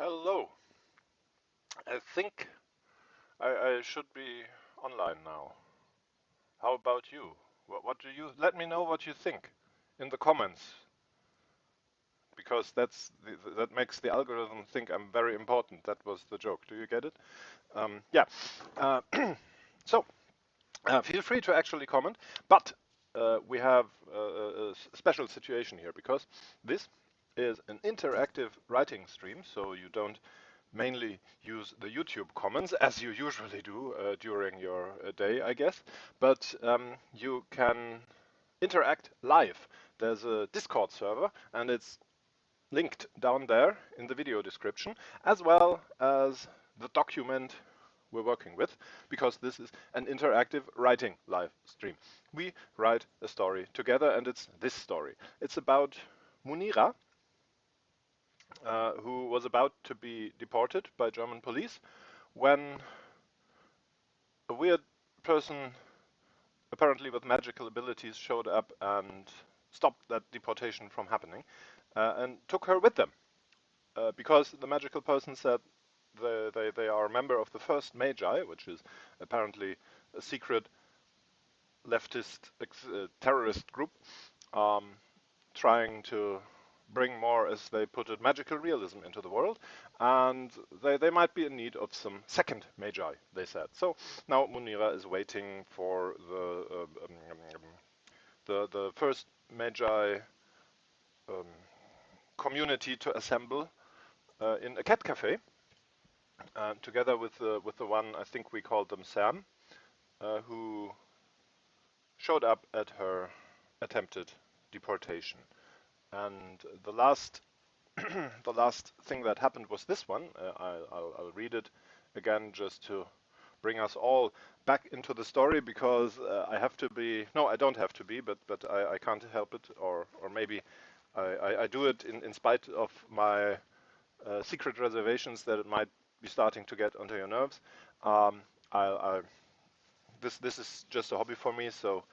Hello. I think I should be online now. How about you? What do you? Let me know what you think in the comments, because that makes the algorithm think I'm very important. That was the joke. Do you get it? Yeah. Uh, so feel free to actually comment, but we have a special situation here because this is an interactive writing stream, so you don't mainly use the YouTube comments as you usually do during your day, I guess, but you can interact live. There's a Discord server, and it's linked down there in the video description, as well as the document we're working with, because this is an interactive writing live stream. We write a story together, and it's this story. It's about Munira, who was about to be deported by German police when a weird person, apparently with magical abilities, showed up and stopped that deportation from happening and took her with them. Because the magical person said they are a member of the first Magi, which is apparently a secret leftist terrorist group trying to bring more, as they put it, magical realism into the world, and they might be in need of some second Magi, they said. So now Munira is waiting for the first Magi community to assemble in a cat cafe, together with the one, I think we called them Sam, who showed up at her attempted deportation. And the last the last thing that happened was this one. I'll read it again just to bring us all back into the story, because I have to be, no, I don't have to be, but I can't help it, or maybe I do it in spite of my secret reservations that it might be starting to get onto your nerves. Um, I this is just a hobby for me, so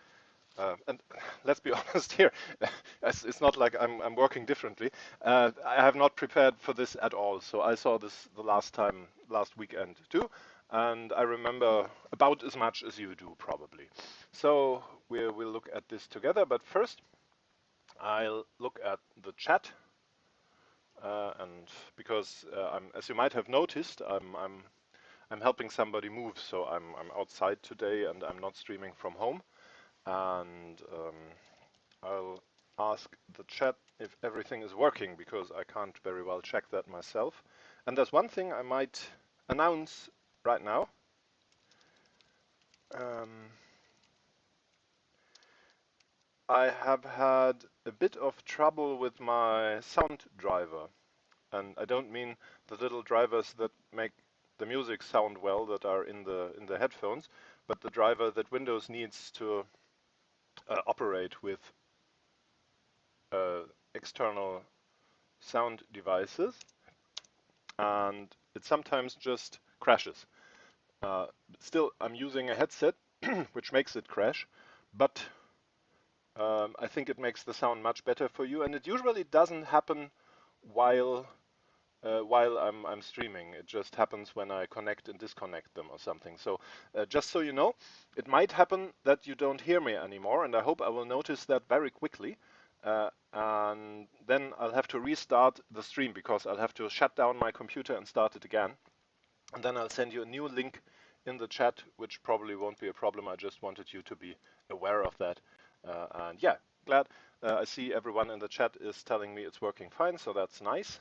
and let's be honest here, it's not like I'm working differently. I have not prepared for this at all, so I saw this the last weekend too, and I remember about as much as you do probably. So we'll look at this together, but first I'll look at the chat, and because as you might have noticed, I'm helping somebody move, so I'm outside today and I'm not streaming from home. And I'll ask the chat if everything is working, because I can't very well check that myself. And there's one thing I might announce right now. I have had a bit of trouble with my sound driver, and I don't mean the little drivers that make the music sound well that are in the headphones, but the driver that Windows needs to operate with external sound devices, and it sometimes just crashes. Still, I'm using a headset, which makes it crash, but I think it makes the sound much better for you, and it usually doesn't happen while I'm streaming. It just happens when I connect and disconnect them or something. So just so you know, it might happen that you don't hear me anymore, and I hope I will notice that very quickly. And then I'll have to restart the stream, because I'll have to shut down my computer and start it again. And then I'll send you a new link in the chat, which probably won't be a problem. I just wanted you to be aware of that. And yeah, glad. I see everyone in the chat is telling me it's working fine, so that's nice.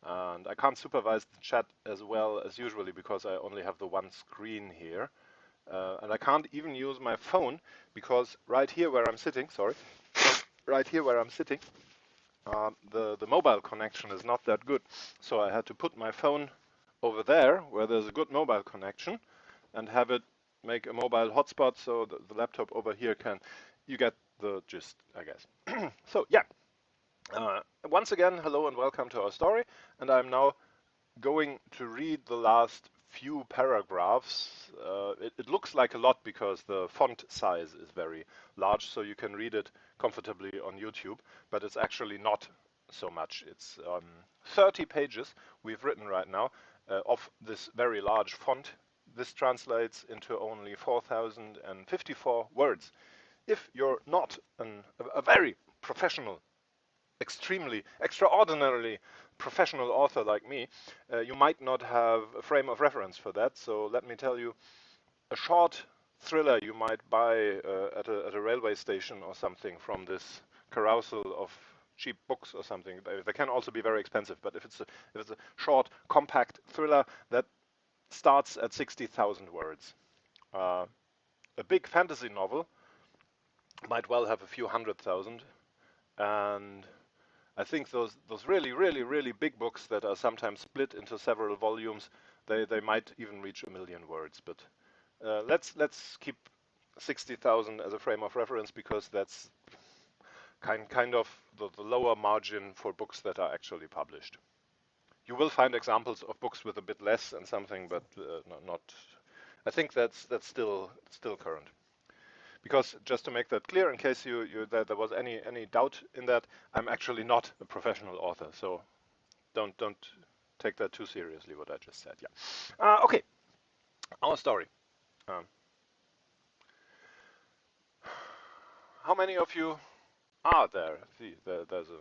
And I can't supervise the chat as well as usually, because I only have the one screen here. And I can't even use my phone, because right here where I'm sitting, the mobile connection is not that good. So I had to put my phone over there where there's a good mobile connection and have it make a mobile hotspot, so the laptop over here can, you get the gist, I guess. So yeah, once again, hello and welcome to our story, and I'm now going to read the last few paragraphs. It looks like a lot because the font size is very large, so you can read it comfortably on YouTube, but it's actually not so much. It's 30 pages we've written right now of this very large font. This translates into only 4,054 words. If you're not a very professional, extremely, extraordinarily professional author like me, you might not have a frame of reference for that. So let me tell you, a short thriller you might buy at a railway station or something from this carousel of cheap books or something. They can also be very expensive, but if it's a short, compact thriller that starts at 60,000 words. Uh, a big fantasy novel might well have a few 100,000, and I think those really, really, really big books that are sometimes split into several volumes, they might even reach 1,000,000 words. But let's keep 60,000 as a frame of reference, because that's kind of the lower margin for books that are actually published. You will find examples of books with a bit less and something, but not. I think that's still current. Because just to make that clear, in case that there was any doubt in that, I'm actually not a professional author, so don't take that too seriously what I just said. Yeah. Okay. Our story. Um, how many of you are there? See, there's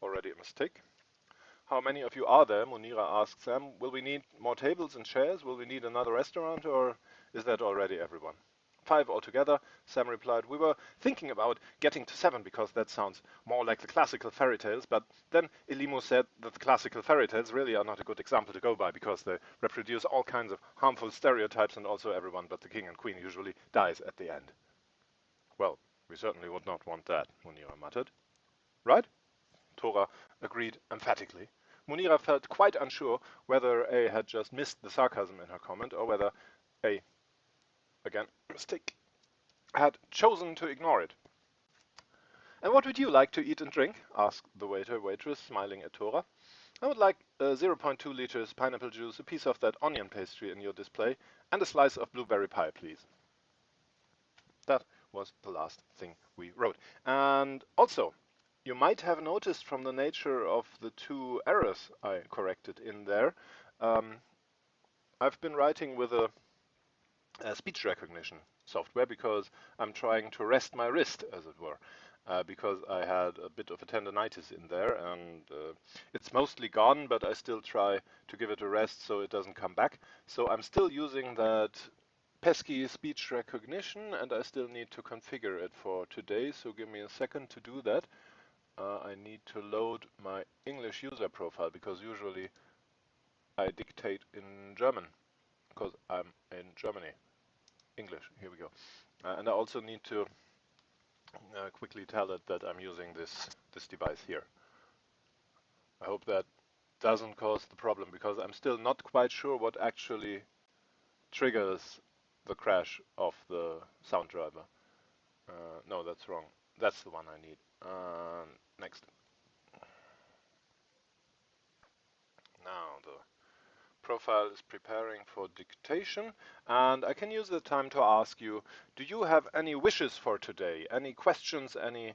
already a mistake. How many of you are there? Munira asks Sam. Will we need more tables and chairs? Will we need another restaurant, or is that already everyone? 5 altogether, Sam replied. We were thinking about getting to 7 because that sounds more like the classical fairy tales, but then Elimu said that the classical fairy tales really are not a good example to go by because they reproduce all kinds of harmful stereotypes, and also everyone but the king and queen usually dies at the end. Well, we certainly would not want that, Munira muttered. Right? Tora agreed emphatically. Munira felt quite unsure whether A had just missed the sarcasm in her comment, or whether A, again, mistake, had chosen to ignore it. And what would you like to eat and drink? Asked the waitress, smiling at Tora. I would like 0.2 liters pineapple juice, a piece of that onion pastry in your display, and a slice of blueberry pie, please. That was the last thing we wrote. And also, you might have noticed from the nature of the 2 errors I corrected in there, I've been writing with a speech recognition software because I'm trying to rest my wrist, as it were, because I had a bit of a tendonitis in there, and it's mostly gone, but I still try to give it a rest so it doesn't come back. So I'm still using that pesky speech recognition, and I still need to configure it for today, so give me a second to do that. I need to load my English user profile, because usually I dictate in German, because I'm in Germany. English, here we go. And I also need to quickly tell it that I'm using this device here. I hope that doesn't cause the problem, because I'm still not quite sure what actually triggers the crash of the sound driver. No, that's wrong. That's the one I need. Next. Now the profile is preparing for dictation, and I can use the time to ask you, do you have any wishes for today? Any questions, any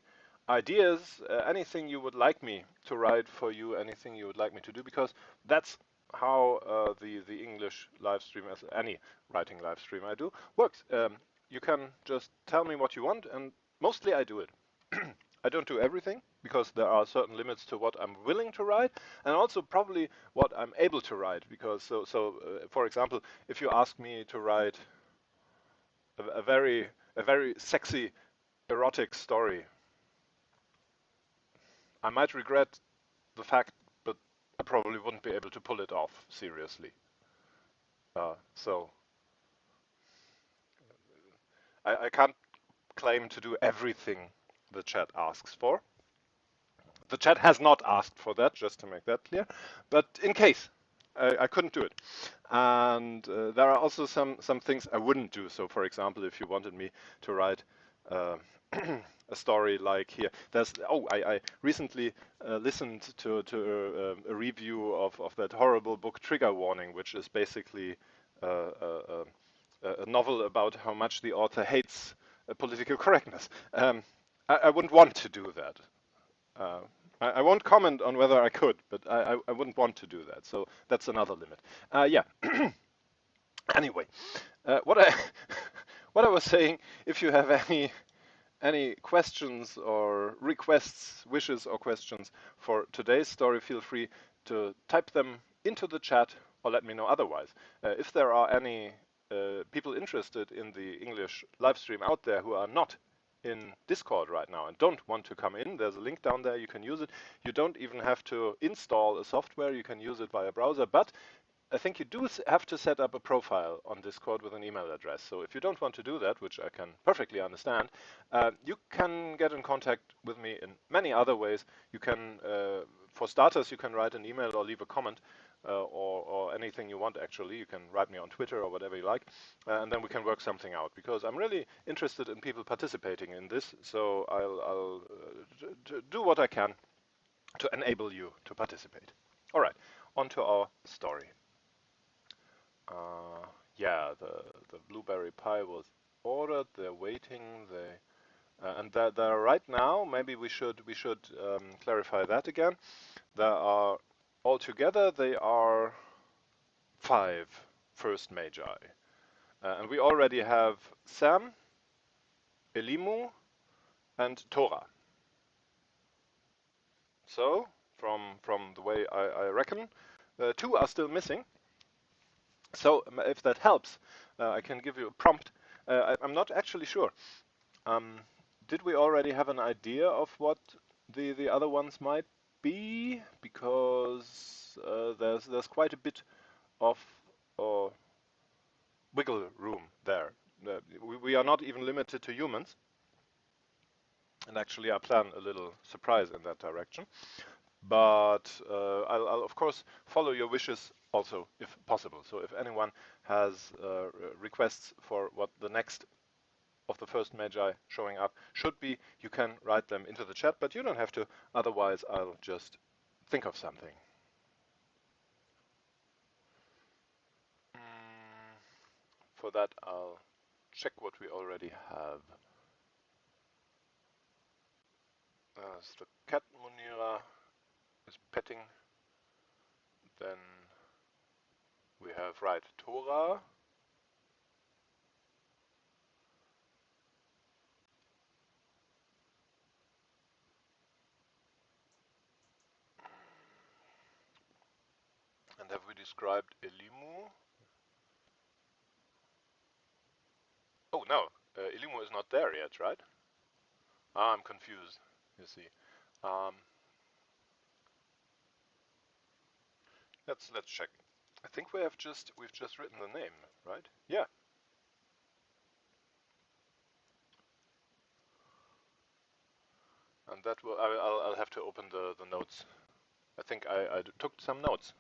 ideas, anything you would like me to write for you, anything you would like me to do? Because that's how the English live stream, as any writing live stream I do, works. You can just tell me what you want, and mostly I do it. I don't do everything, because there are certain limits to what I'm willing to write, and also probably what I'm able to write. Because for example, if you ask me to write a very sexy erotic story, I might regret the fact, but I probably wouldn't be able to pull it off seriously. So I can't claim to do everything the chat asks for. The chat has not asked for that, just to make that clear. But in case, I couldn't do it. And there are also some things I wouldn't do. So, for example, if you wanted me to write a story like here, I recently listened to a review of that horrible book Trigger Warning, which is basically a novel about how much the author hates political correctness. I wouldn't want to do that. I won't comment on whether I could, but I wouldn't want to do that. So that's another limit. Yeah. Anyway, what I what I was saying, if you have any questions or requests, wishes or questions for today's story, feel free to type them into the chat or let me know otherwise. If there are any people interested in the English live stream out there who are not in Discord right now and don't want to come in, there's a link down there. You can use it. You don't even have to install a software. You can use it via browser, but I think you do have to set up a profile on Discord with an email address. So if you don't want to do that, which I can perfectly understand, you can get in contact with me in many other ways. You can, for starters, you can write an email or leave a comment, or anything you want actually. You can write me on Twitter or whatever you like, and then we can work something out, because I'm really interested in people participating in this. So I'll do what I can to enable you to participate. All right, on to our story. Uh, yeah, the blueberry pie was ordered. They're waiting. And there right now. Maybe we should clarify that again. There are altogether they are 5 first magi, and we already have Sam, Elimu, and Torah. So from the way I reckon, 2 are still missing. So if that helps, I can give you a prompt. I'm not actually sure. Um, did we already have an idea of what the other ones might be? Because there's quite a bit of uh, wiggle room there. We are not even limited to humans, and actually I plan a little surprise in that direction. But I'll of course follow your wishes also if possible. So if anyone has requests for what the next of the first magi showing up should be, you can write them into the chat, but you don't have to. Otherwise, I'll just think of something. For that, I'll check what we already have. As the cat Munira is petting, then we have, right, Torah. And have we described Elimu? Oh, no, Elimu is not there yet, right? Ah, I'm confused, you see. Um, let's check. I think we've just written the name, right? Yeah. And that will I'll have to open the notes. I think I took some notes.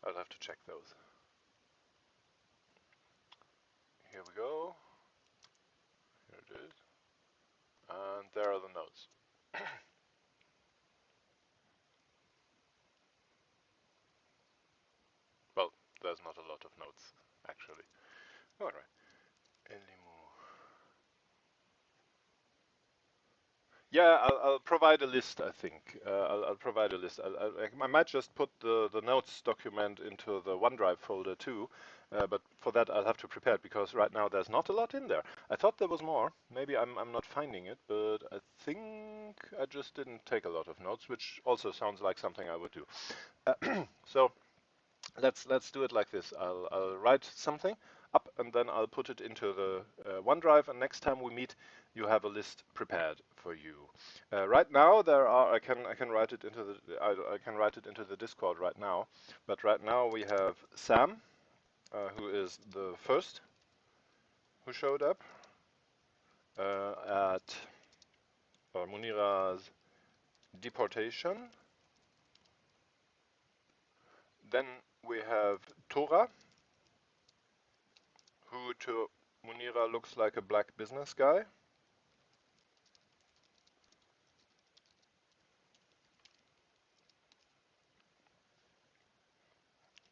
I'll have to check those. Here we go. Here it is. And there are the notes. Well, there's not a lot of notes, actually. All right. Elimu. Yeah, I'll provide a list, I think. I'll provide a list. I might just put the notes document into the OneDrive folder too, but for that I'll have to prepare it, because right now there's not a lot in there. I thought there was more. Maybe I'm not finding it, but I think I just didn't take a lot of notes, which also sounds like something I would do. So let's do it like this. I'll write something up and then I'll put it into the OneDrive, and next time we meet, you have a list prepared for you. Right now, there are I can write it into the I can write it into the Discord right now. But right now we have Sam, who is the first who showed up at Munira's deportation. Then we have Tora, who to Munira looks like a black business guy.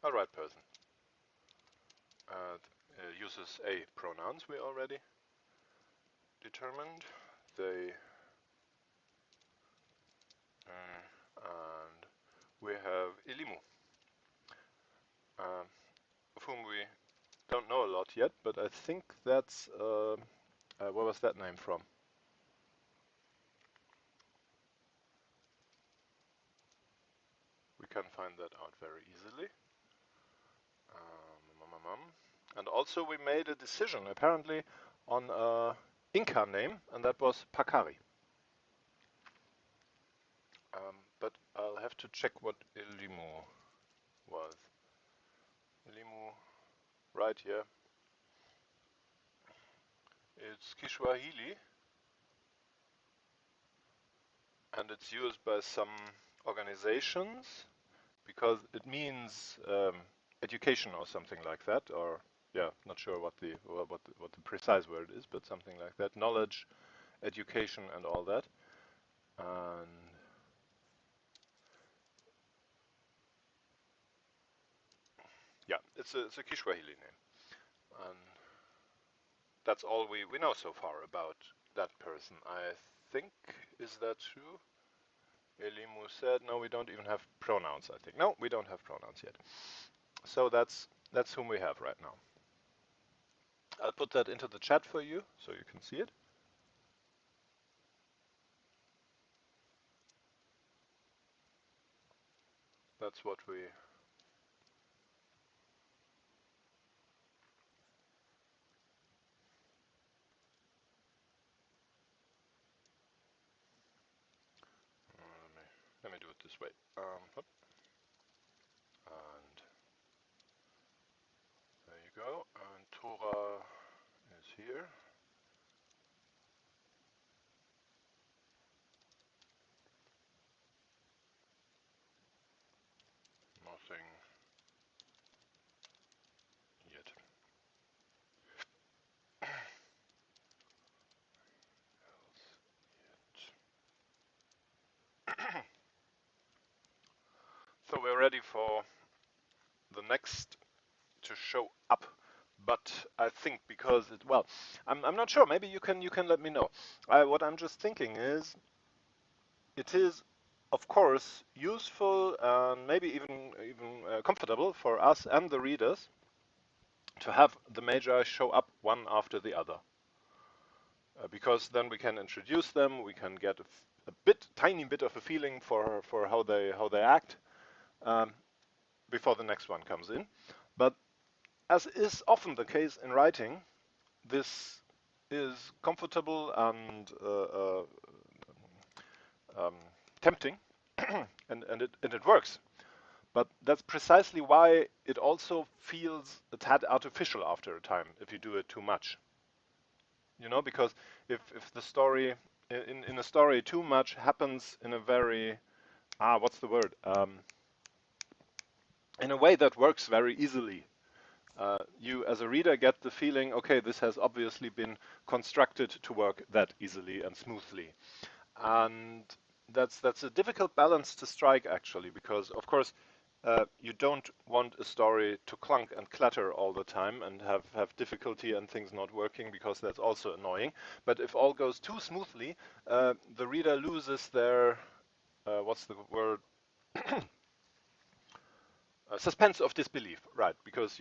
A right person. Uses a pronouns we already determined. They and we have Elimu, of whom we don't know a lot yet, but I think that's where was that name from? We can find that out very easily. And also we made a decision apparently on a Inca name, and that was Pakari. But I'll have to check what Elimu was. Elimu, right here. It's Kiswahili, and it's used by some organizations because it means education or something like that, or yeah, not sure what the precise word is, but something like that. Knowledge, education, and all that. And yeah, it's a Kiswahili name, and that's all we know so far about that person. I think, is that true? Elimu said no, we don't even have pronouns. I think no, we don't have pronouns yet. So that's whom we have right now. I'll put that into the chat for you so you can see it. That's what we. Let me do it this way. And there you go. And Tora is here. Nothing yet. So we're ready for the next to show up. But I think because I'm not sure. Maybe you can let me know. What I'm just thinking is, it is, of course, useful and maybe even comfortable for us and the readers to have the magi show up one after the other, because then we can introduce them. We can get a tiny bit of a feeling for how they act before the next one comes in. But as is often the case in writing, this is comfortable and tempting, and it works. But that's precisely why it also feels a tad artificial after a time if you do it too much. You know, because if the story in a story too much happens in a very what's the word in a way that works very easily. You as a reader get the feeling, okay, this has obviously been constructed to work that easily and smoothly. And that's a difficult balance to strike, actually, because of course you don't want a story to clunk and clatter all the time and have difficulty and things not working, because that's also annoying. But if all goes too smoothly, the reader loses their what's the word suspense of disbelief, right? Because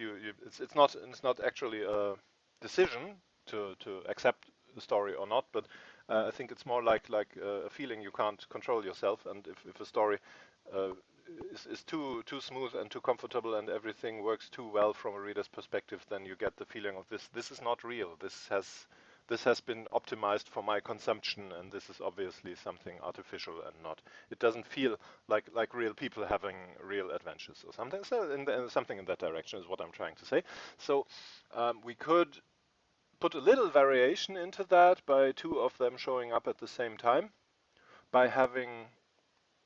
it's not actually a decision to accept the story or not, but I think it's more like a feeling you can't control yourself. And if a story uh, is too smooth and too comfortable and everything works too well from a reader's perspective, then you get the feeling of this is not real. This has been optimized for my consumption, and this is obviously something artificial and not. It doesn't feel like real people having real adventures or something. So something in that direction is what I'm trying to say. So we could put a little variation into that by two of them showing up at the same time, by having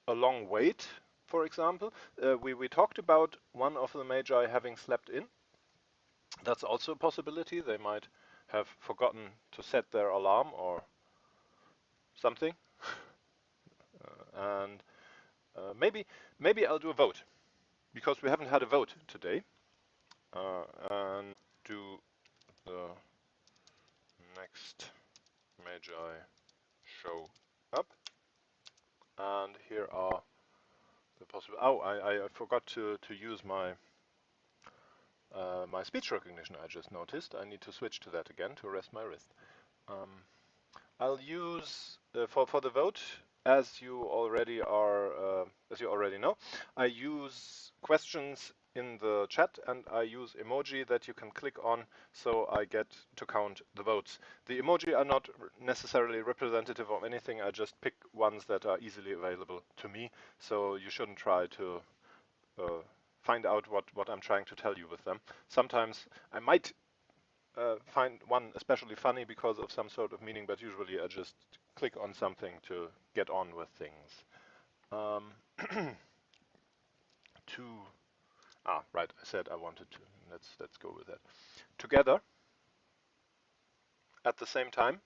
a long wait, for example. We talked about one of the magi having slept in. That's also a possibility. They might have forgotten to set their alarm or something. And maybe I'll do a vote, because we haven't had a vote today. And do the next magi show up, and here are the possible. Oh, I forgot to use my my speech recognition. I just noticed. I need to switch to that again to rest my wrist. Um, I'll use for the vote, as you already know. I use questions in the chat, and I use emoji that you can click on, so I get to count the votes. The emoji are not necessarily representative of anything. I just pick ones that are easily available to me, so you shouldn't try to find out what I'm trying to tell you with them. Sometimes I might find one especially funny because of some sort of meaning, but usually I just click on something to get on with things. To right, I said I wanted to. Let's go with that. Together at the same time.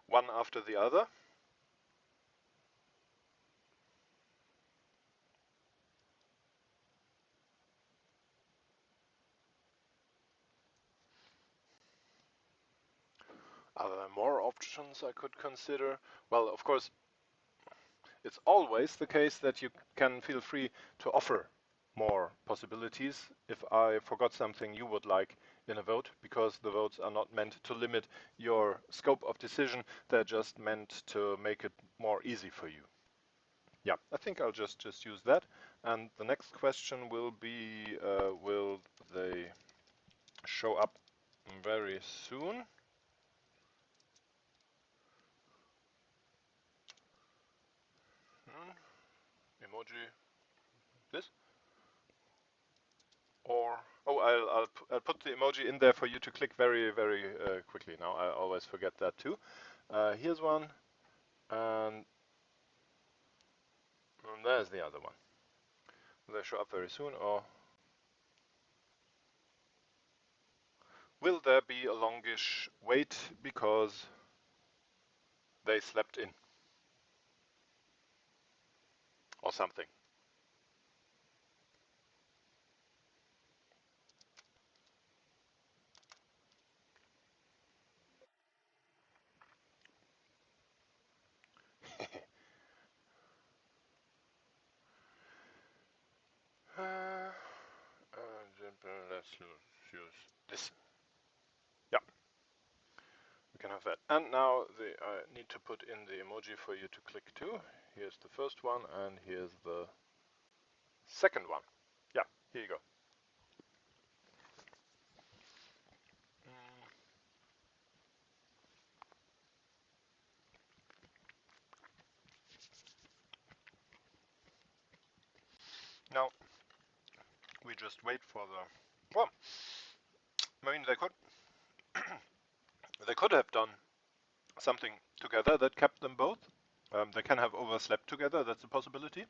One after the other. Are there more options I could consider? Well, of course, it's always the case that you can feel free to offer more possibilities if I forgot something you would like in a vote, because the votes are not meant to limit your scope of decision, they're just meant to make it more easy for you. Yeah, I think I'll just use that. And the next question will be, will they show up very soon? Emoji, this? Or, oh, I'll put the emoji in there for you to click very, very quickly. Now, I always forget that too. Here's one, and there's the other one. Will they show up very soon, or will there be a longish wait because they slept in or something? Let's use this. Yeah, we can have that. And now I need to put in the emoji for you to click to. Here's the first one, and here's the second one. Yeah, here you go. Now, we just wait for the. Well, I mean, they could have done something together that kept them both. They can have overslept together. That's a possibility.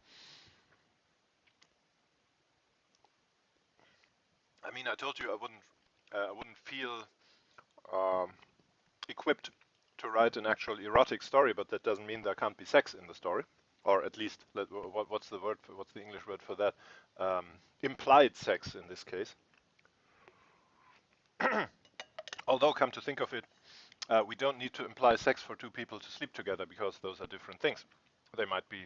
I mean, I told you I wouldn't feel um, equipped to write an actual erotic story, but that doesn't mean there can't be sex in the story, or at least what's the word? What's the English word for that? Implied sex in this case. Although, come to think of it, we don't need to imply sex for two people to sleep together, because those are different things. They might be,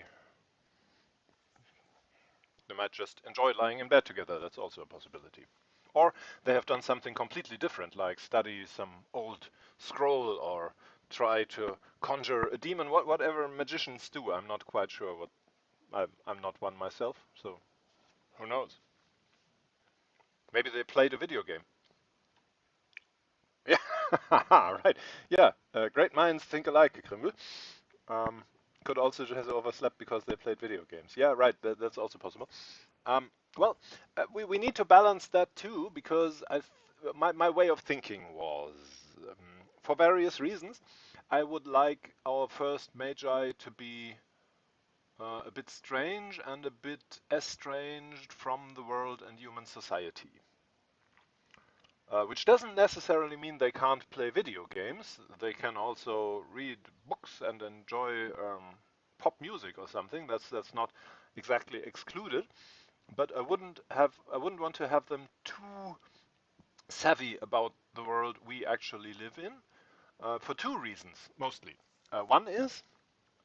they might just enjoy lying in bed together. That's also a possibility. Or they have done something completely different, like study some old scroll or try to conjure a demon. Whatever magicians do, I'm not quite sure what. I'm not one myself, so who knows? Maybe they played a video game. Yeah, right. Yeah, great minds think alike, Krimmel. Um, could also just have overslept because they played video games. Yeah, right. That's also possible. Um, well, we need to balance that too, because my way of thinking was, um, for various reasons, I would like our first magi to be a bit strange and a bit estranged from the world and human society. which doesn't necessarily mean they can't play video games. They can also read books and enjoy pop music or something. That's not exactly excluded. But I wouldn't want to have them too savvy about the world we actually live in, for two reasons mostly. One is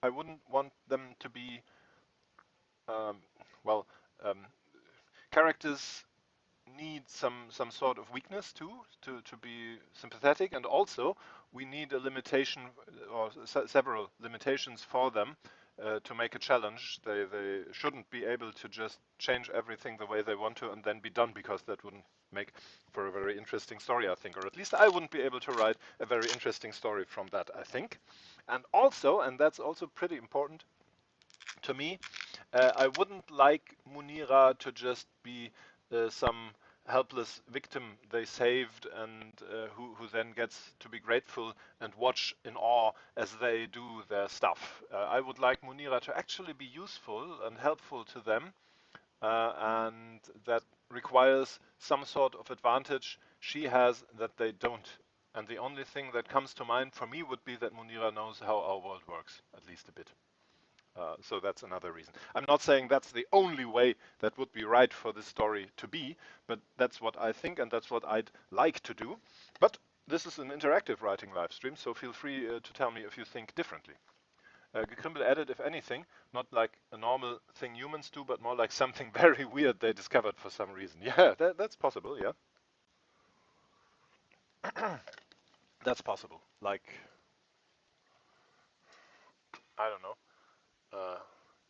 I wouldn't want them to be um, well um, characters need some sort of weakness too to be sympathetic, and also we need a limitation or several limitations for them to make a challenge. They shouldn't be able to just change everything the way they want to and then be done, because that wouldn't make for a very interesting story, I think, or at least I wouldn't be able to write a very interesting story from that, I think. And also, and that's also pretty important to me, I wouldn't like Munira to just be some helpless victim they saved, and who then gets to be grateful and watch in awe as they do their stuff. I would like Munira to actually be useful and helpful to them, and that requires some sort of advantage she has that they don't. And the only thing that comes to mind for me would be that Munira knows how our world works, at least a bit. So that's another reason. I'm not saying that's the only way that would be right for this story to be, but that's what I think and that's what I'd like to do. But this is an interactive writing live stream, so feel free to tell me if you think differently. Gekrimbel added, if anything, not like a normal thing humans do, but more like something very weird they discovered for some reason. Yeah, that's possible, yeah. That's possible. Like, I don't know,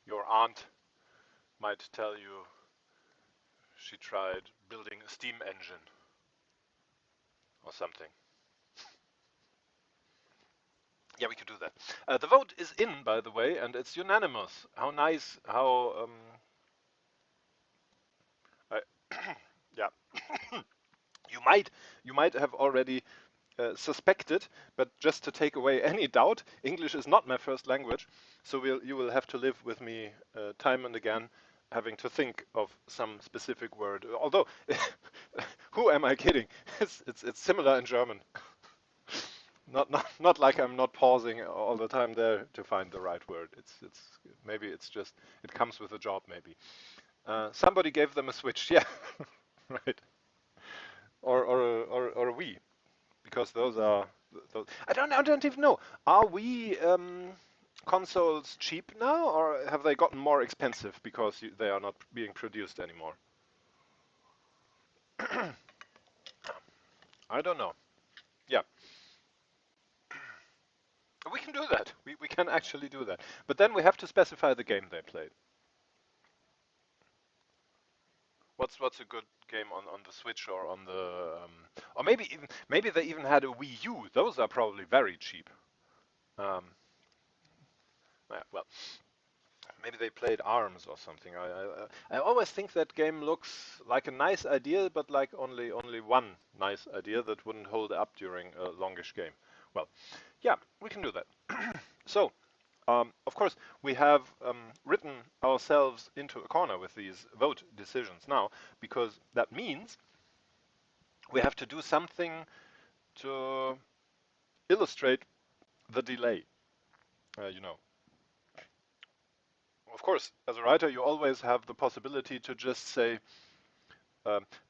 your aunt might tell you she tried building a steam engine or something. Yeah, we could do that. The vote is in, by the way, and it's unanimous. How nice! How I, yeah. you might you might have already suspected, but just to take away any doubt, English is not my first language, so you will have to live with me time and again, having to think of some specific word. Although, who am I kidding? It's similar in German. Not like I'm not pausing all the time there to find the right word. It's maybe it's just it comes with the job maybe. Somebody gave them a switch, yeah, right, or a Wii, because those are those. I don't even know. Are we consoles cheap now, or have they gotten more expensive because they are not being produced anymore? I don't know. Yeah, we can do that. We can actually do that. But then we have to specify the game they played. What's a good game on the Switch or on the or maybe they even had a Wii U. Those are probably very cheap. Um, yeah, well, maybe they played ARMS or something. I always think that game looks like a nice idea, but like only one nice idea that wouldn't hold up during a longish game. Well, yeah, we can do that. So, of course, we have written ourselves into a corner with these vote decisions now, because that means we have to do something to illustrate the delay. You know, of course, as a writer, you always have the possibility to just say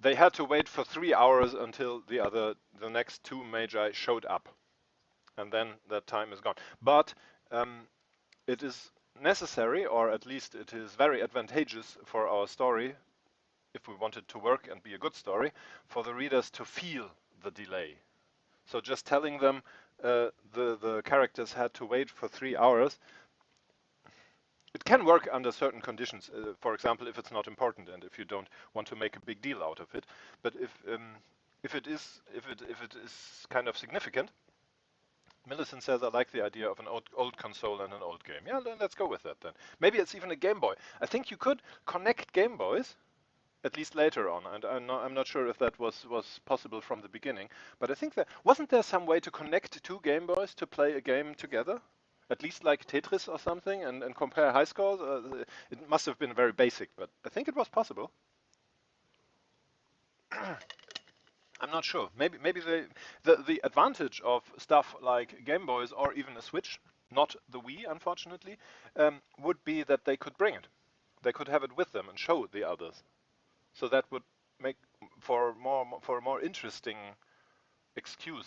they had to wait for 3 hours until the next two magi showed up, and then that time is gone. But it is necessary, or at least it is very advantageous for our story, if we want it to work and be a good story, for the readers to feel the delay. So just telling them the characters had to wait for 3 hours, it can work under certain conditions. For example, if it's not important and if you don't want to make a big deal out of it. But if it is kind of significant, Millicent says, I like the idea of an old console and an old game. Yeah, let's go with that then. Maybe it's even a Game Boy. I think you could connect Game Boys, at least later on, and I'm not sure if that was possible from the beginning, but I think wasn't there some way to connect two Game Boys to play a game together? At least like Tetris or something, and compare high scores? It must have been very basic, but I think it was possible. I'm not sure. Maybe the advantage of stuff like Game Boys or even a Switch, not the Wii, unfortunately, would be that they could bring it. They could have it with them and show the others. So that would make for a more interesting excuse,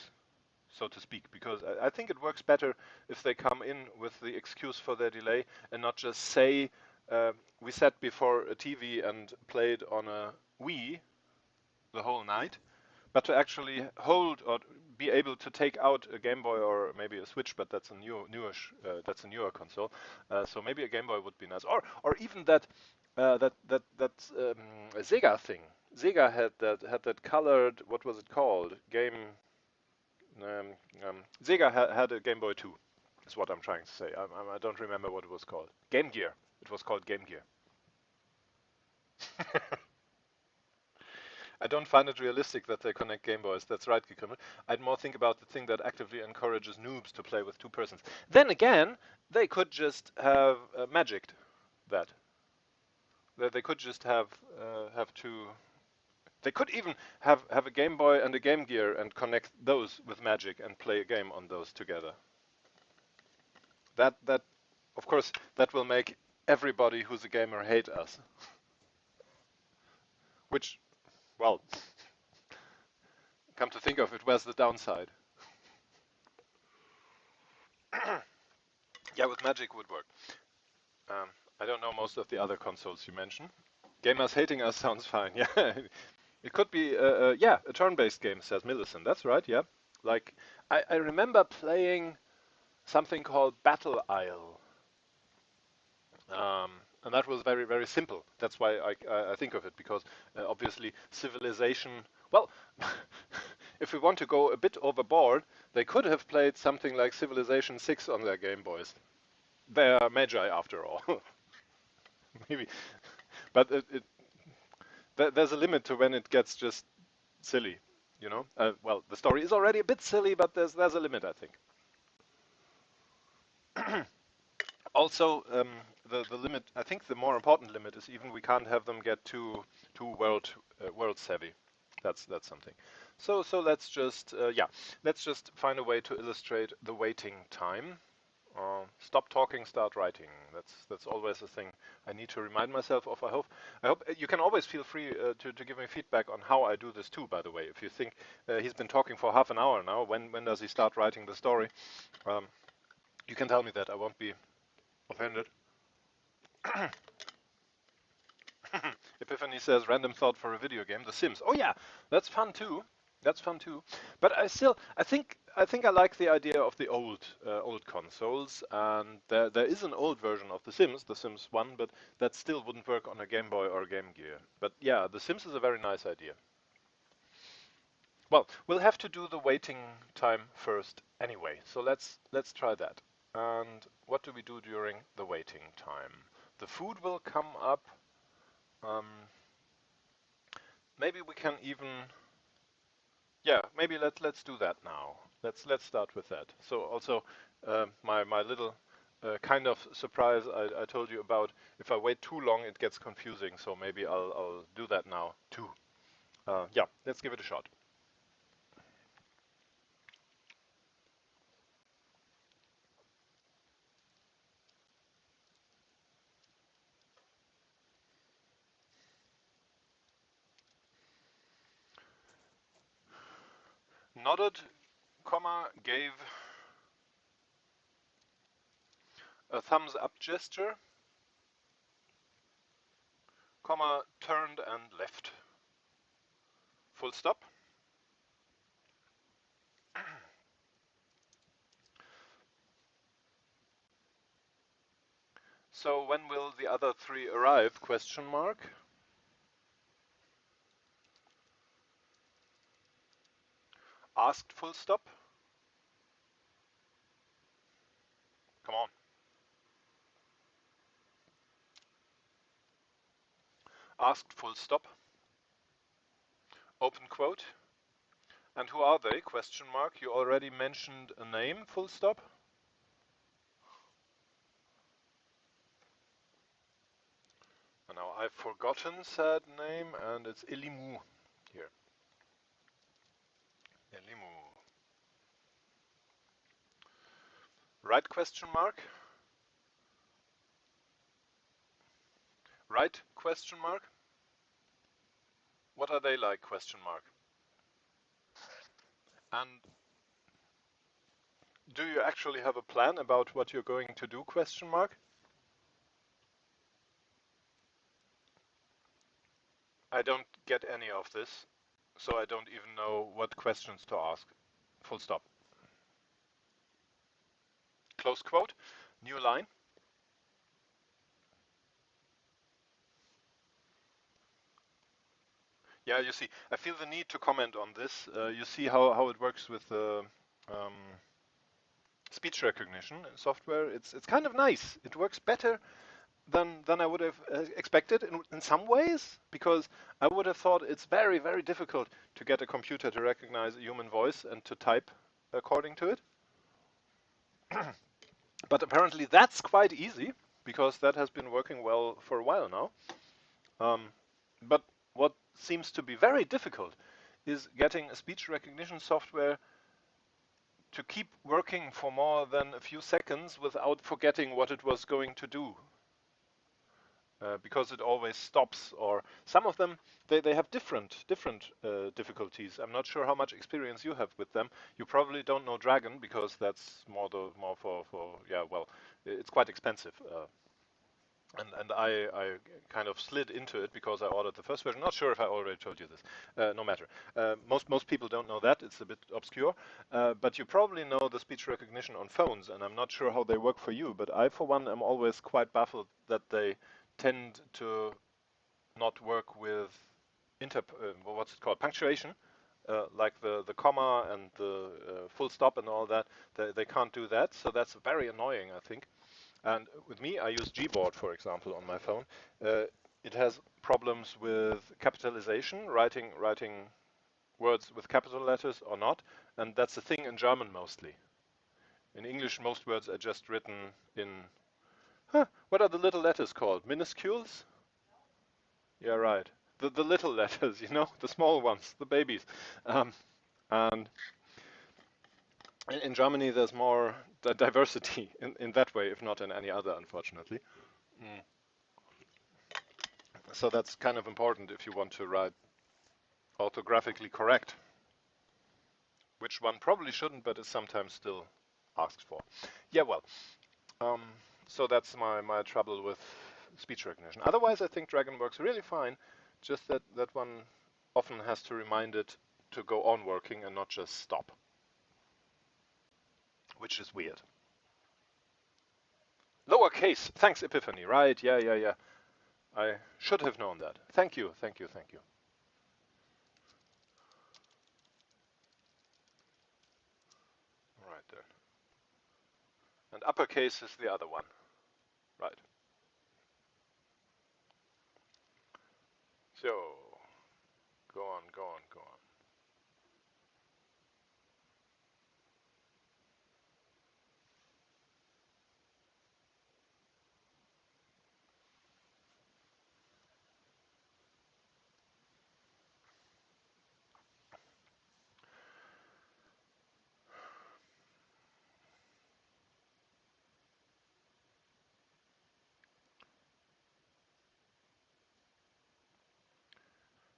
so to speak, because I think it works better if they come in with the excuse for their delay and not just say we sat before a TV and played on a Wii the whole night, but to actually hold or be able to take out a Game Boy or maybe a Switch, but that's a that's a newer console. So maybe a Game Boy would be nice, or even that Sega thing. Sega had that colored, what was it called? Um, Sega had a Game Boy too. Is what I'm trying to say. I don't remember what it was called. Game Gear. It was called Game Gear. I don't find it realistic that they connect Game Boys. That's right, Gikumel. I'd more think about the thing that actively encourages noobs to play with two persons. Then again, they could just have magicked that. They could just have two. They could even have a Game Boy and a Game Gear and connect those with Magic and play a game on those together. That of course that will make everybody who's a gamer hate us. Which, well, come to think of it, where's the downside? Yeah, with Magic would work. I don't know most of the other consoles you mentioned. Gamers hating us sounds fine. Yeah, it could be. Yeah, a turn-based game, says Millicent. That's right. Yeah, like I remember playing something called Battle Isle, and that was very simple. That's why I think of it because obviously civilization. Well, if we want to go a bit overboard, they could have played something like Civilization 6 on their Game Boys. They are magi after all. Maybe, but there's a limit to when it gets just silly, you know. Well, the story is already a bit silly, but there's a limit, I think. Also, the limit, I think, the more important limit is even we can't have them get too world savvy. That's something. So let's just yeah, let's just find a way to illustrate the waiting time. Stop talking, start writing. That's always a thing I need to remind myself of. I hope you can always feel free to give me feedback on how I do this too. By the way, if you think he's been talking for half an hour now, when does he start writing the story? Um, you can tell me that. I won't be offended. Epiphany says random thought for a video game, The Sims. Oh yeah, that's fun too. That's fun too. But I think I like the idea of the old consoles, and there is an old version of The Sims 1, but that still wouldn't work on a Game Boy or a Game Gear. But yeah, The Sims is a very nice idea. Well, we'll have to do the waiting time first anyway. So let's try that. And what do we do during the waiting time? The food will come up. Um, maybe we can even, yeah, maybe let's do that now. Let's start with that. So also my little kind of surprise I told you about. If I wait too long, it gets confusing. So maybe I'll do that now too. Yeah, let's give it a shot. Nodded, comma, gave a thumbs up gesture, comma, turned and left. Full stop. So when will the other three arrive? Question mark. Asked full stop. Come on. Asked full stop. Open quote. And who are they? Question mark. You already mentioned a name. Full stop. And now I've forgotten said name, and it's Ilimu here. Elimu. Right question mark? Right question mark? What are they like question mark? And do you actually have a plan about what you're going to do question mark? I don't get any of this, so I don't even know what questions to ask. Full stop. Close quote. New line. Yeah, you see, I feel the need to comment on this. You see how it works with the um, speech recognition software. It's kind of nice. It works better than I would have expected in some ways, because I would have thought it's very difficult to get a computer to recognize a human voice and to type according to it. But apparently that's quite easy, because that has been working well for a while now. But what seems to be very difficult is getting a speech recognition software to keep working for more than a few seconds without forgetting what it was going to do. Because it always stops, or some of them they have different difficulties. I'm not sure how much experience you have with them. You probably don't know Dragon, because that's more for yeah, well, it's quite expensive. And I kind of slid into it because I ordered the first version. Not sure if I already told you this. No matter. Most people don't know that. It's a bit obscure. But you probably know the speech recognition on phones, and I'm not sure how they work for you. But I, for one, am always quite baffled that they tend to not work with what's it called, punctuation, like the comma and the full stop and all that. They can't do that, so that's very annoying, I think. And with me, I use Gboard, for example, on my phone. It has problems with capitalization, writing words with capital letters or not, and that's a thing in German mostly. In English, most words are just written in, what are the little letters called? Minuscules? Yeah, right. The little letters, the small ones, the babies. Um, and in Germany, there's more diversity in that way, if not in any other, unfortunately. Mm. So that's kind of important if you want to write orthographically correct, which one probably shouldn't, but is sometimes still asked for. Yeah, well, um, so that's my trouble with speech recognition. Otherwise, I think Dragon works really fine, just that one often has to remind it to go on working and not just stop, which is weird. Lowercase, thanks Epiphany, right, yeah. I should have known that. Thank you. Right there. And uppercase is the other one, right. So, go on.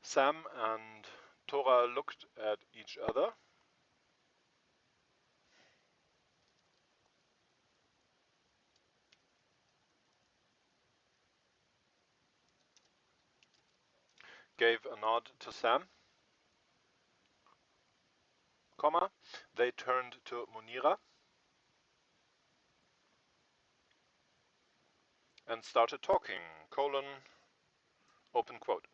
Sam and Tora looked at each other. Gave a nod to Sam, comma. They turned to Munira and started talking, colon, open quote.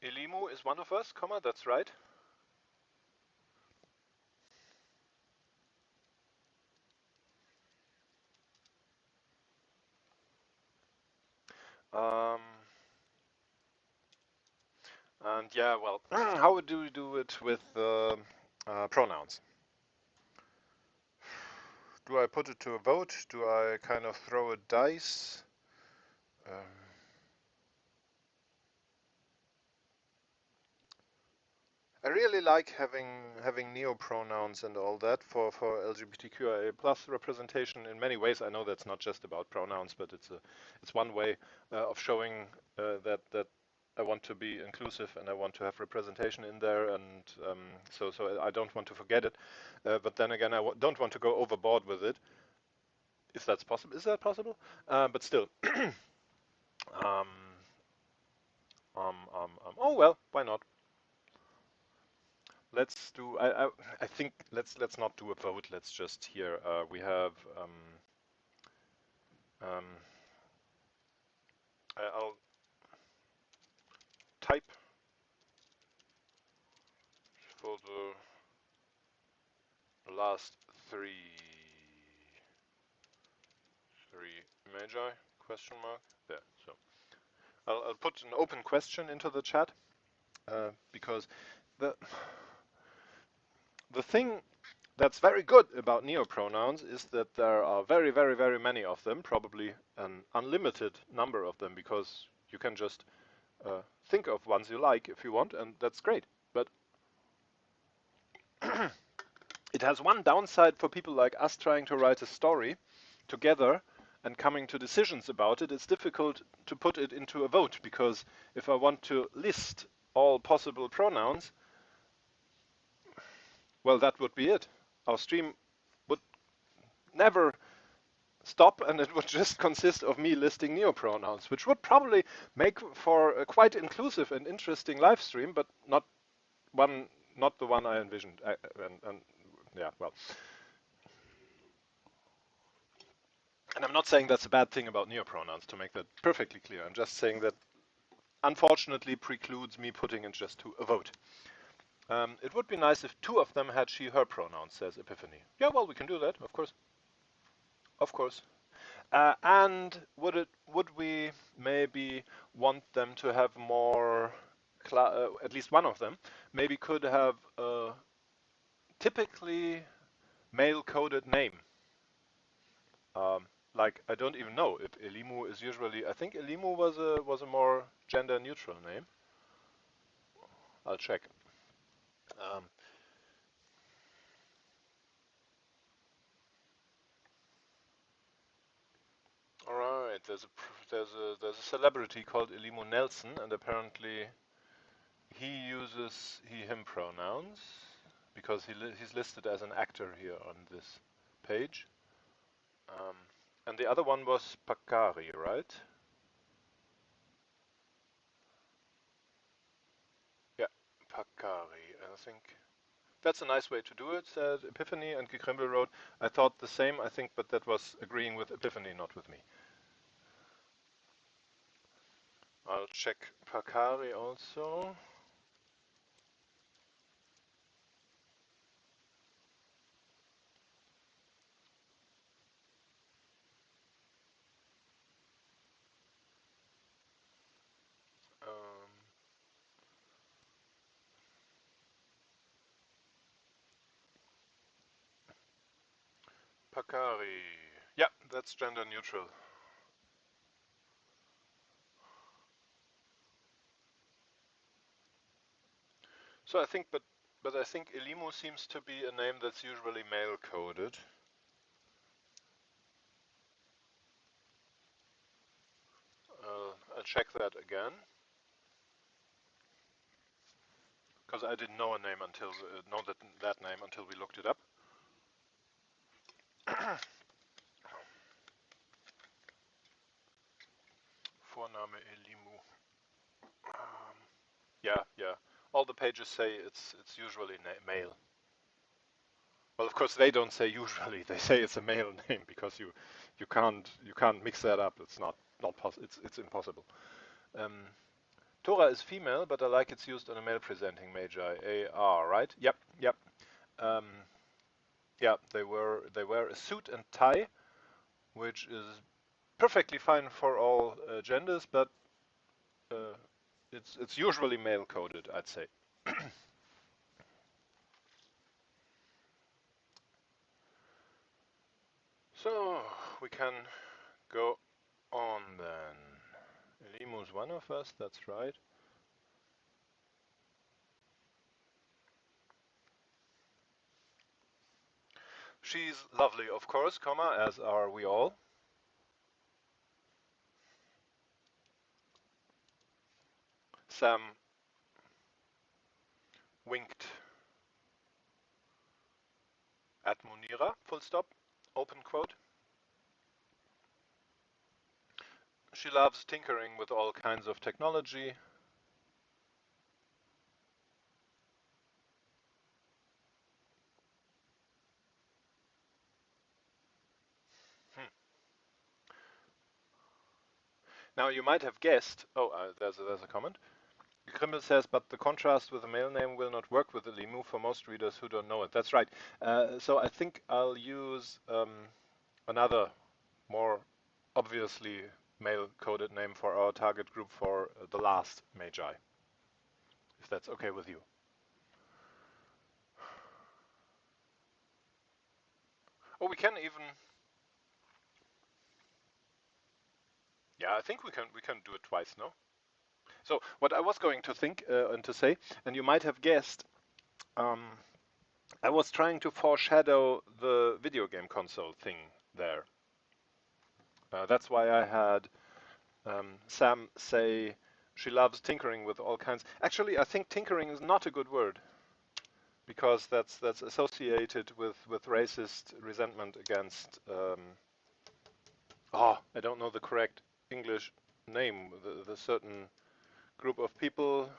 Elimu is one of us, comma, that's right. Um, and yeah, well, how do we do it with pronouns? do I put it to a vote? Do I kind of throw a dice? I really like having neo-pronouns and all that for LGBTQIA plus representation in many ways. I know that's not just about pronouns, but it's one way of showing that I want to be inclusive and I want to have representation in there, and so I don't want to forget it. But then again, I don't want to go overboard with it. If that's possible, is that possible? But still, um, oh well, why not? Let's do. I think let's not do a vote. Let's just here. We have. Um, I'll type for the last three magi question mark there. So I'll put an open question into the chat because the thing that's very good about neopronouns is that there are very many of them, probably an unlimited number of them, because you can just think of ones you like if you want, and that's great. But it has one downside for people like us trying to write a story together and coming to decisions about it. It's difficult to put it into a vote, because if I want to list all possible pronouns, well, that would be it. Our stream would never stop, and it would just consist of me listing neopronouns, which would probably make for a quite inclusive and interesting live stream, but not the one I envisioned. And yeah, well, and I'm not saying that's a bad thing about neopronouns, to make that perfectly clear. I'm just saying that unfortunately precludes me putting it just to a vote. It would be nice if two of them had she, her pronouns, says Epiphany. Yeah, well, we can do that, of course. Of course. And would we maybe want them to have more, at least one of them, maybe could have a typically male-coded name? Like, I don't even know if Elimu is usually, I think Elimu was a more gender-neutral name. I'll check. Um, all right, there's a celebrity called Elimu Nelson, and apparently he uses he/him pronouns because he's listed as an actor here on this page. Um, and the other one was Pakari, right? Yeah, Pakari. I think that's a nice way to do it, said Epiphany, and Gekrimble wrote, I thought the same, I think, but that was agreeing with Epiphany, not with me. I'll check Pakari also. Um, Pakari. Yeah, that's gender neutral. So I think, but I think Elimu seems to be a name that's usually male coded. I'll check that again, because I didn't know a name until know that name until we looked it up. Vorname Elimu. Yeah. All the pages say it's usually male. Well, of course they don't say usually. They say it's a male name because you can't mix that up. It's not possible. It's impossible. Um, Tora is female, but I like it's used on a male presenting magi. AR, right? Yep. Um, yeah, they wear a suit and tie, which is perfectly fine for all genders, but uh, it's usually male coded, I'd say. So we can go on then. Elimu's one of us, that's right. She's lovely, of course, comma, as are we all. Sam winked at Munira, full stop, open quote. She loves tinkering with all kinds of technology. Hmm. Now you might have guessed, there's a comment. Grimmel says, but the contrast with the male name will not work with the Limu for most readers who don't know it. That's right. So I think I'll use another more obviously male-coded name for our target group for the last Magi, if that's okay with you. Oh, we can even. Yeah, I think we can do it twice, no? So what I was going to think and to say, and you might have guessed, um, I was trying to foreshadow the video game console thing there. That's why I had Sam say she loves tinkering with all kinds. Actually, I think tinkering is not a good word because that's associated with racist resentment against. I don't know the correct English name. The certain group of people.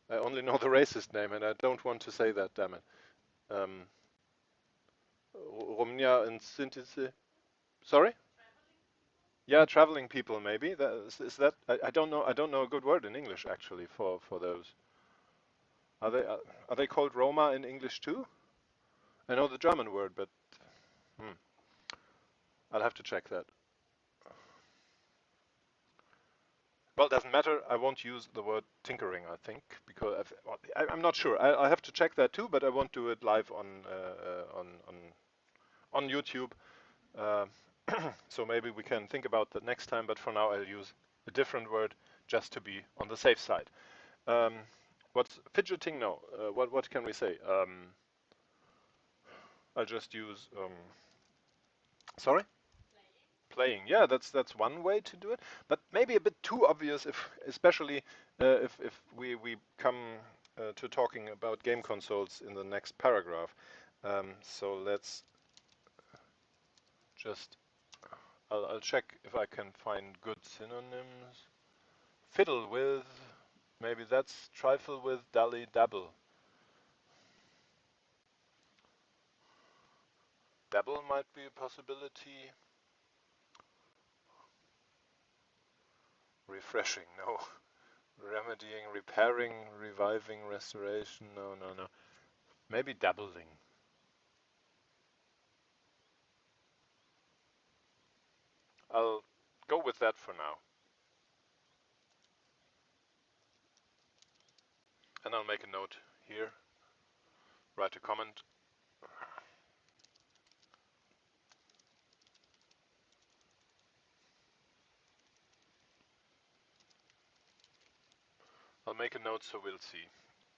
I only know the racist name, and I don't want to say that. Damn it. Um, Romnia and Sintize. Sorry. Yeah, traveling people maybe. Is that? I don't know. I don't know a good word in English actually for those. Are they called Roma in English too? I know the German word, but hmm, I'll have to check that. Well, it doesn't matter. I won't use the word tinkering, I think, because I'm not sure. I have to check that too, but I won't do it live on YouTube. Uh, so maybe we can think about that next time. But for now, I'll use a different word just to be on the safe side. Um, what's fidgeting? No. What can we say? I'll just use. Sorry. Playing. Yeah, that's one way to do it, but maybe a bit too obvious if, especially if we come to talking about game consoles in the next paragraph. So let's just. I'll check if I can find good synonyms. Fiddle with. Maybe that's trifle with, dally dabble. Dabble might be a possibility. Refreshing, no. Remedying, repairing, reviving, restoration, no. Maybe dabbling. I'll go with that for now. And I'll make a note here, write a comment. I'll make a note so we'll see.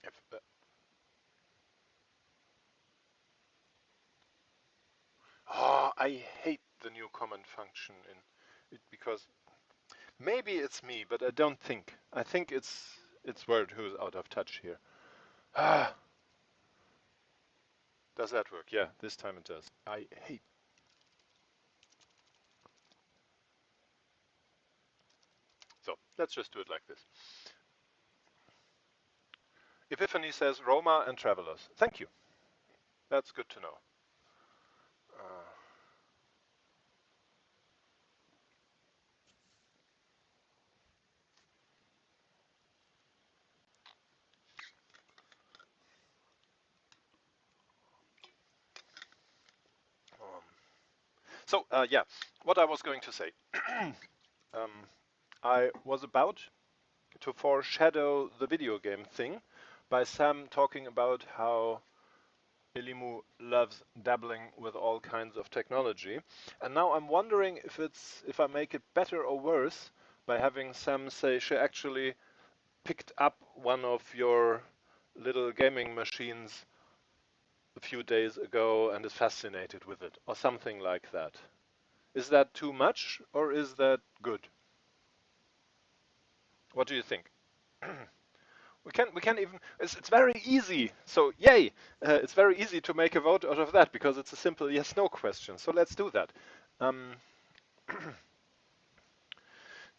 If I hate the new comment function in it because maybe it's me, but I don't think. I think it's Word who's out of touch here. Ah, does that work? Yeah, this time it does. I hate. So let's just do it like this. Epiphany says Roma and travelers. Thank you. That's good to know. Uh, um, yeah, what I was going to say. um, I was about to foreshadow the video game thing by Sam talking about how Elimu loves dabbling with all kinds of technology. And now I'm wondering if I make it better or worse by having Sam say she actually picked up one of your little gaming machines a few days ago and is fascinated with it, or something like that. Is that too much, or is that good? What do you think? We can even. It's very easy. So yay! It's very easy to make a vote out of that because it's a simple yes/no question. So let's do that. Um,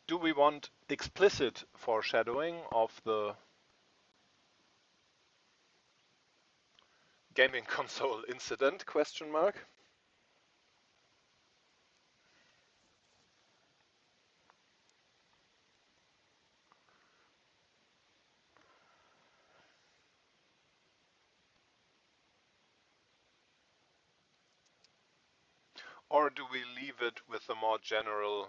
do we want explicit foreshadowing of the gaming console incident? Question mark. Or do we leave it with the more general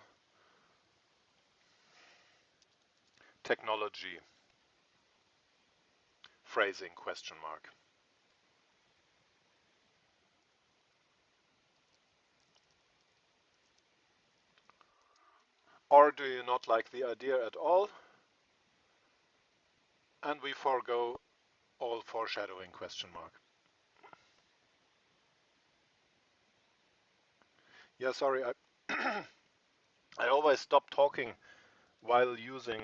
technology phrasing? Question mark. Or do you not like the idea at all, and we forego all foreshadowing? Question mark. Yeah, sorry, I always stop talking while using,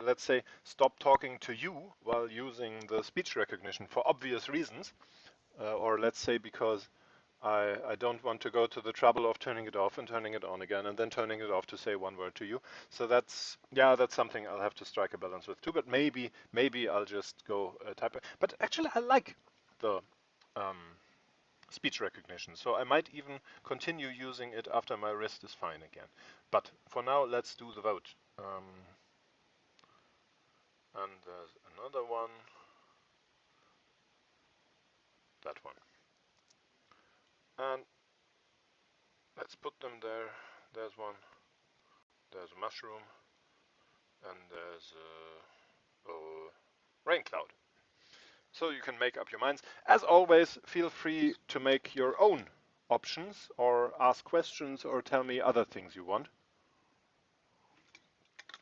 let's say, stop talking to you while using the speech recognition for obvious reasons, or let's say because I don't want to go to the trouble of turning it off and turning it on again and then turning it off to say one word to you. So that's something I'll have to strike a balance with too. But maybe I'll just go type. But actually, I like the um, speech recognition. So I might even continue using it after my wrist is fine again. But for now, let's do the vote. And there's another one, that one. And let's put them there. There's one, there's a mushroom, and there's a rain cloud. So you can make up your minds. As always, feel free to make your own options or ask questions or tell me other things you want.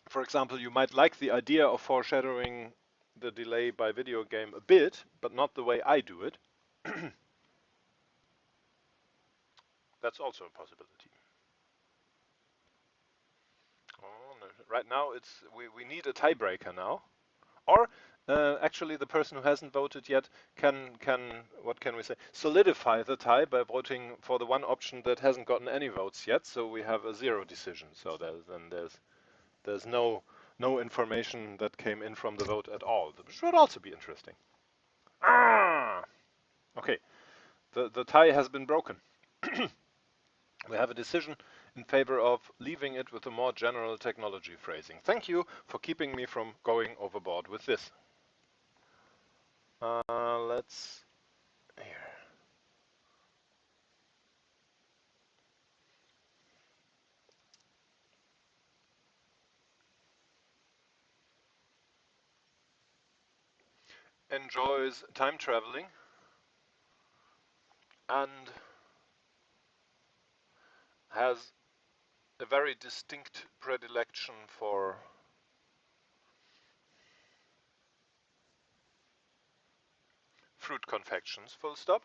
For example, you might like the idea of foreshadowing the delay by video game a bit, but not the way I do it. That's also a possibility. Oh, no. Right now, we need a tiebreaker now. Or actually, the person who hasn't voted yet can what can we say, solidify the tie by voting for the one option that hasn't gotten any votes yet. So we have a zero decision. So there's no information that came in from the vote at all, which would also be interesting. Ah, okay. The tie has been broken. We have a decision in favor of leaving it with a more general technology phrasing. Thank you for keeping me from going overboard with this. Let's here. Enjoys time traveling and has a very distinct predilection for fruit confections, full stop.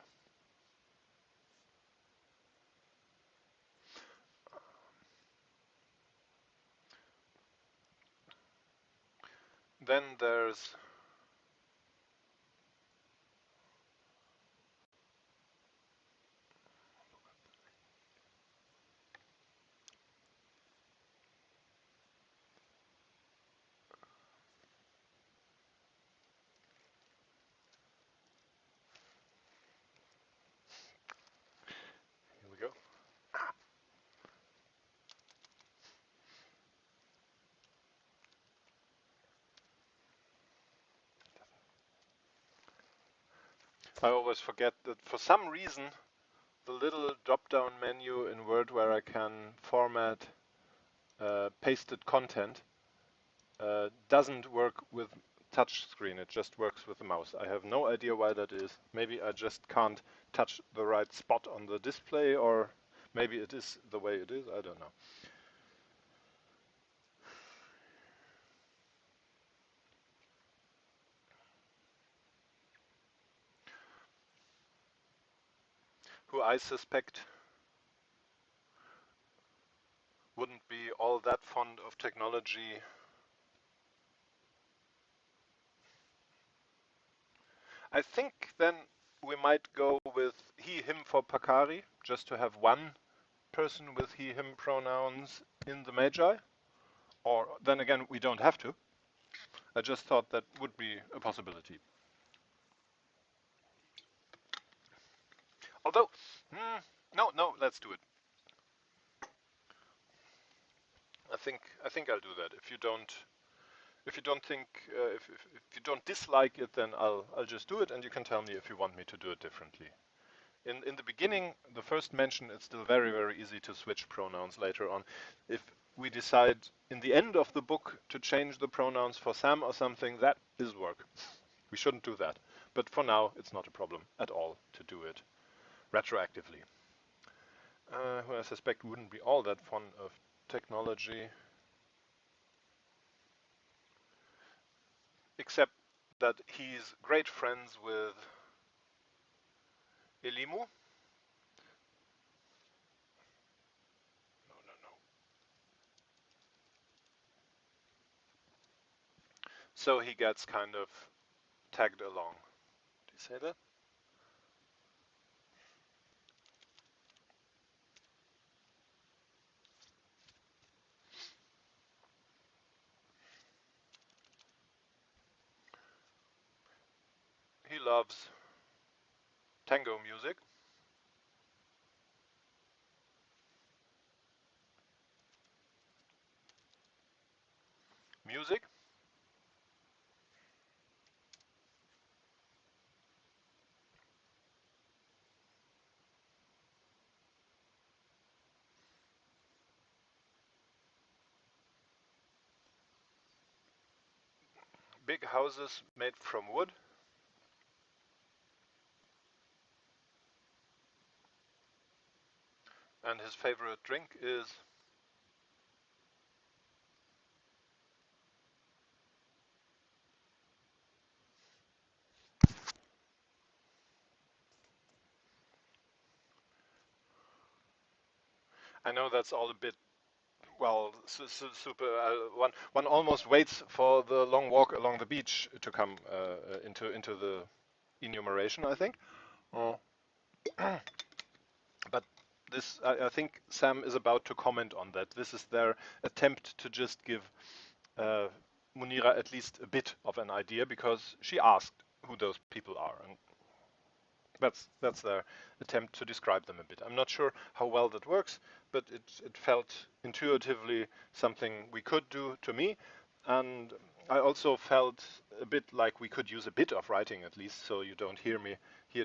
Then there's here we go. I always forget that for some reason the little drop-down menu in Word where I can format pasted content doesn't work with touch screen. It just works with the mouse. I have no idea why that is. Maybe I just can't touch the right spot on the display, or maybe it is the way it is. I don't know. Who I suspect wouldn't be all that fond of technology. I think then we might go with he, him for Pakari, just to have one person with he, him pronouns in the Magi. Or then again, we don't have to. I just thought that would be a possibility. Although, no, let's do it. I think I'll do that. If you don't think if you don't dislike it, then I'll just do it, and you can tell me if you want me to do it differently. In the beginning, the first mention, it's still very easy to switch pronouns later on. If we decide in the end of the book to change the pronouns for Sam or something, that is work. We shouldn't do that. But for now, it's not a problem at all to do it retroactively. Who I suspect wouldn't be all that fond of technology, except that he's great friends with Elimu. No. So he gets kind of tagged along. Do you say that? He loves tango music. Music. Big houses made from wood. And his favorite drink is I know that's all a bit well super. One almost waits for the long walk along the beach to come into the enumeration, I think. Uh, but this, I think Sam is about to comment on that. This is their attempt to just give uh, Munira at least a bit of an idea, because she asked who those people are, and that's their attempt to describe them a bit. I'm not sure how well that works, but it felt intuitively something we could do to me, and I also felt a bit like we could use a bit of writing at least, so you don't hear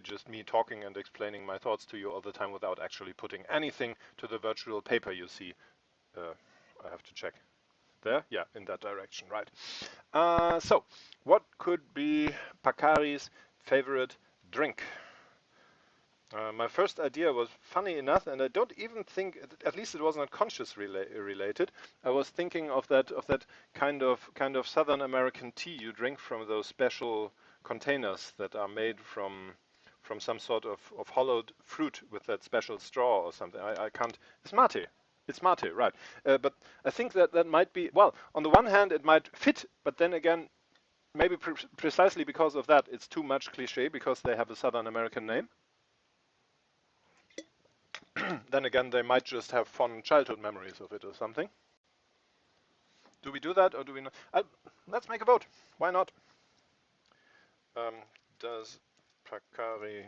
just me talking and explaining my thoughts to you all the time without actually putting anything to the virtual paper you see. Uh, I have to check. There? Yeah, in that direction, right. So, what could be Pakari's favorite drink? My first idea was funny enough, and I don't even think, at least it was not conscious related. I was thinking of that kind of Southern American tea you drink from those special containers that are made from some sort of hollowed fruit with that special straw or something. I can't. It's mate. It's mate, right? But I think that might be, well. On the one hand, it might fit, but then again, maybe precisely because of that, it's too much cliché because they have a Southern American name. Then again, they might just have fond childhood memories of it or something. Do we do that or do we not? Let's make a vote. Why not? Um, does Pakari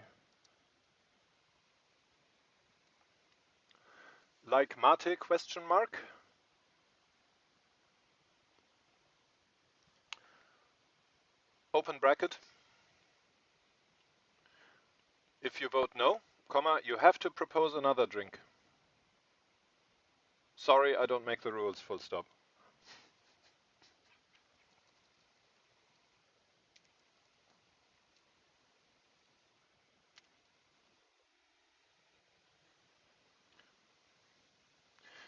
like mate? Question mark. Open bracket. If you vote no, comma, you have to propose another drink. Sorry, I don't make the rules. Full stop.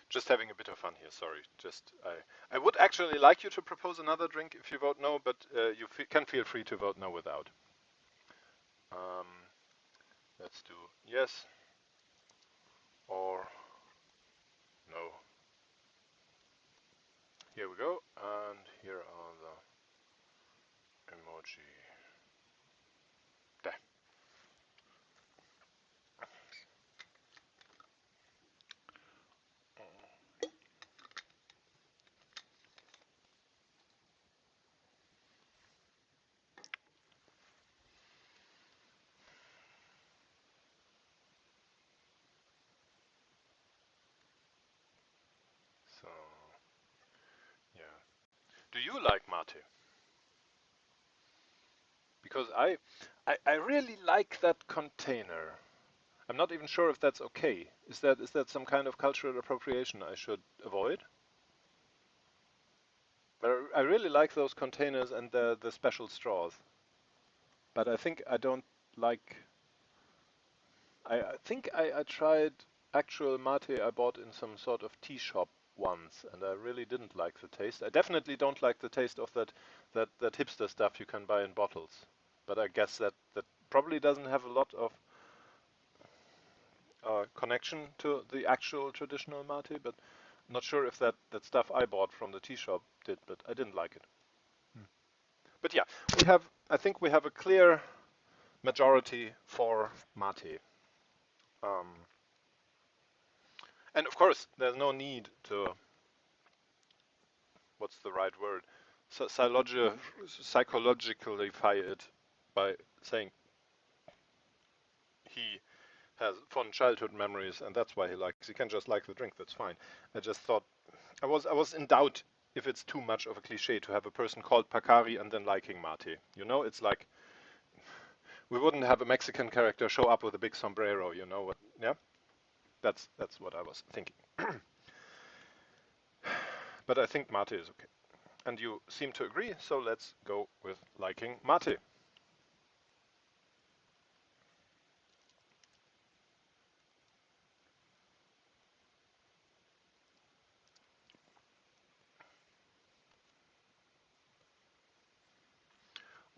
Just having a bit of fun here. Sorry. Just I would actually like you to propose another drink if you vote no, but you can feel free to vote no without. Um, let's do yes or no. Here we go, and here are the emoji. There. So yeah. Do you like mate? Because I really like that container. I'm not even sure if that's okay. Is that some kind of cultural appropriation I should avoid? But I really like those containers and the special straws. But I think I don't like. I think I tried actual mate I bought in some sort of tea shop once, and I really didn't like the taste. I definitely don't like the taste of that hipster stuff you can buy in bottles. But I guess that probably doesn't have a lot of connection to the actual traditional mate. But not sure if that stuff I bought from the tea shop did. But I didn't like it. But yeah, I think we have a clear majority for mate. Um, and of course, there's no need to, what's the right word, psychologicalify it by saying he has fond childhood memories and that's why he likes. He can just like the drink. That's fine. I just thought I was in doubt if it's too much of a cliche to have a person called Pacari and then liking mate. You know, it's like we wouldn't have a Mexican character show up with a big sombrero. You know what? Yeah, that's what I was thinking. But I think mate is okay. And you seem to agree, so let's go with liking mate.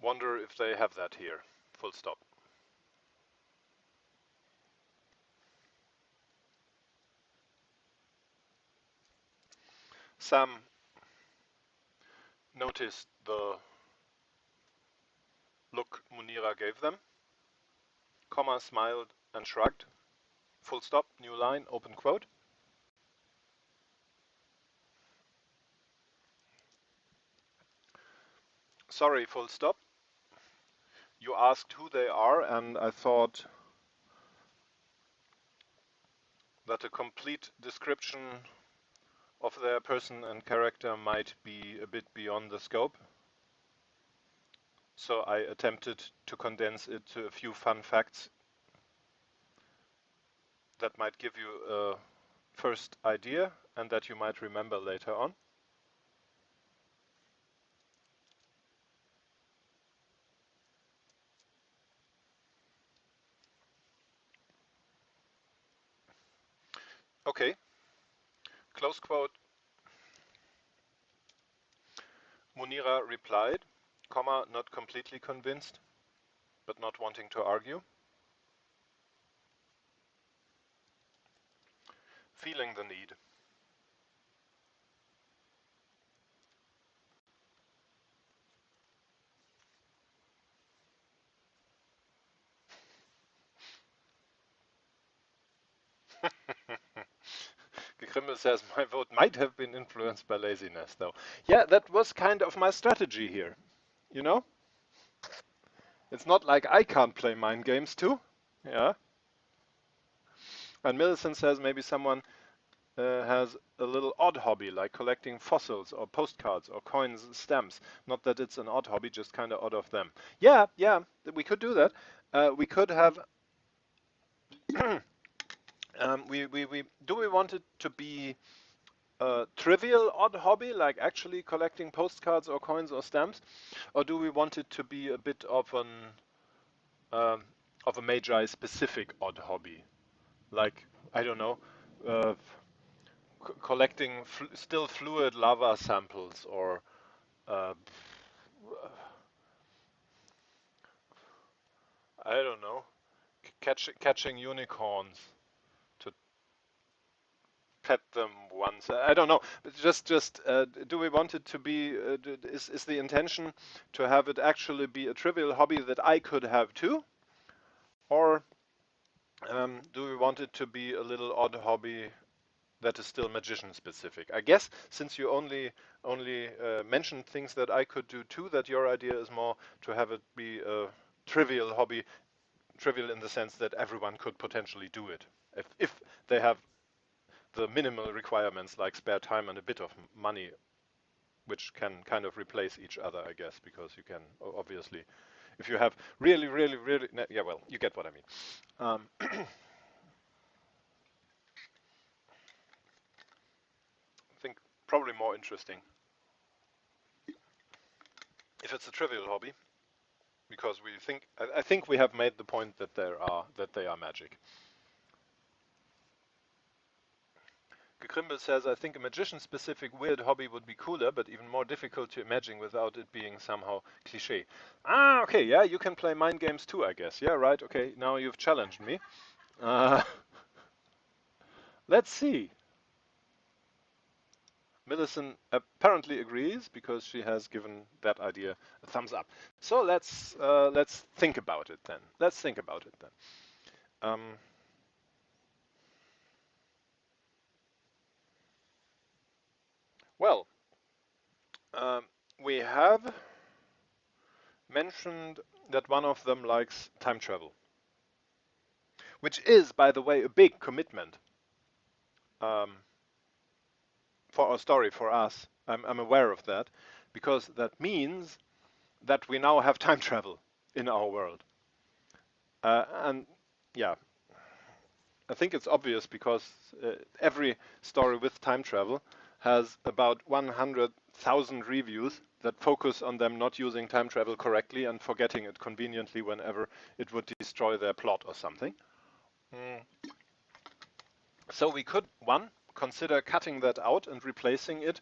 Wonder if they have that here. Full stop. Sam noticed the look Munira gave them, comma, smiled and shrugged. Full stop, new line, open quote. Sorry, full stop. You asked who they are, and I thought that a complete description of their person and character might be a bit beyond the scope. So I attempted to condense it to a few fun facts that might give you a first idea and that you might remember later on. Okay, close quote. Munira replied, comma, not completely convinced, but not wanting to argue. Feeling the need. Grimmel says, my vote might have been influenced by laziness, though. Yeah, that was kind of my strategy here. You know? It's not like I can't play mind games too. Yeah. And Millicent says maybe someone has a little odd hobby like collecting fossils or postcards or coins and stamps. Not that it's an odd hobby, just kind of odd of them. Yeah, yeah, we could do that. We could have. Do we want it to be a trivial odd hobby like actually collecting postcards or coins or stamps, or do we want it to be a bit um, of a Magi specific odd hobby? Like, I don't know, uh, collecting still fluid lava samples, or uh, I don't know, catching unicorns to pet them once. I don't know. But just do we want it to be? Is the intention to have it actually be a trivial hobby that I could have too, or do we want it to be a little odd hobby that is still magician specific? I guess since you only mentioned things that I could do too, that your idea is more to have it be a trivial hobby, trivial in the sense that everyone could potentially do it if they have the minimal requirements like spare time and a bit of money, which can kind of replace each other, I guess, because you can obviously, if you have really, yeah, well, you get what I mean. I think probably more interesting if it's a trivial hobby, because I think we have made the point that they are magic. Gekrimbel says, I think a magician-specific weird hobby would be cooler, but even more difficult to imagine without it being somehow cliché. Ah, okay, yeah, you can play mind games too, I guess. Yeah, right, okay, now you've challenged me. Uh, let's see. Millicent apparently agrees because she has given that idea a thumbs up. So let's think about it then. Let's think about it then. Well, um, we have mentioned that one of them likes time travel, which is, by the way, a big commitment um, for our story, for us. I'm aware of that, because that means that we now have time travel in our world. And yeah, I think it's obvious because every story with time travel has about 100,000 reviews that focus on them not using time travel correctly and forgetting it conveniently whenever it would destroy their plot or something. Mm. So we could, one, consider cutting that out and replacing it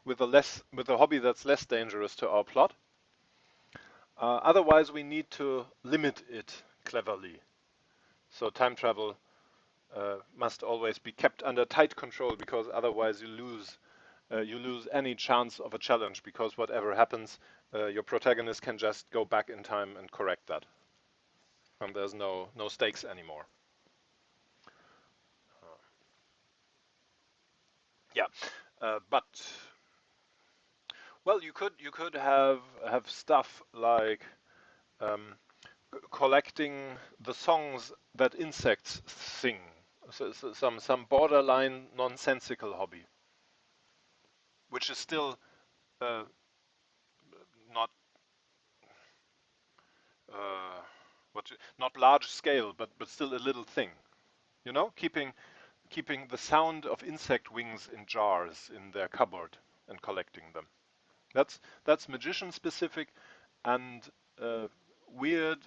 with a hobby that's less dangerous to our plot. Otherwise, we need to limit it cleverly. So time travel must always be kept under tight control, because otherwise you lose any chance of a challenge, because whatever happens, your protagonist can just go back in time and correct that, and there's no stakes anymore. Yeah, but well, you could have stuff like um, collecting the songs that insects sing. So some borderline nonsensical hobby, which is still uh, not uh, not large scale, but still a little thing. You know, keeping the sound of insect wings in jars in their cupboard and collecting them. That's magician specific and weird,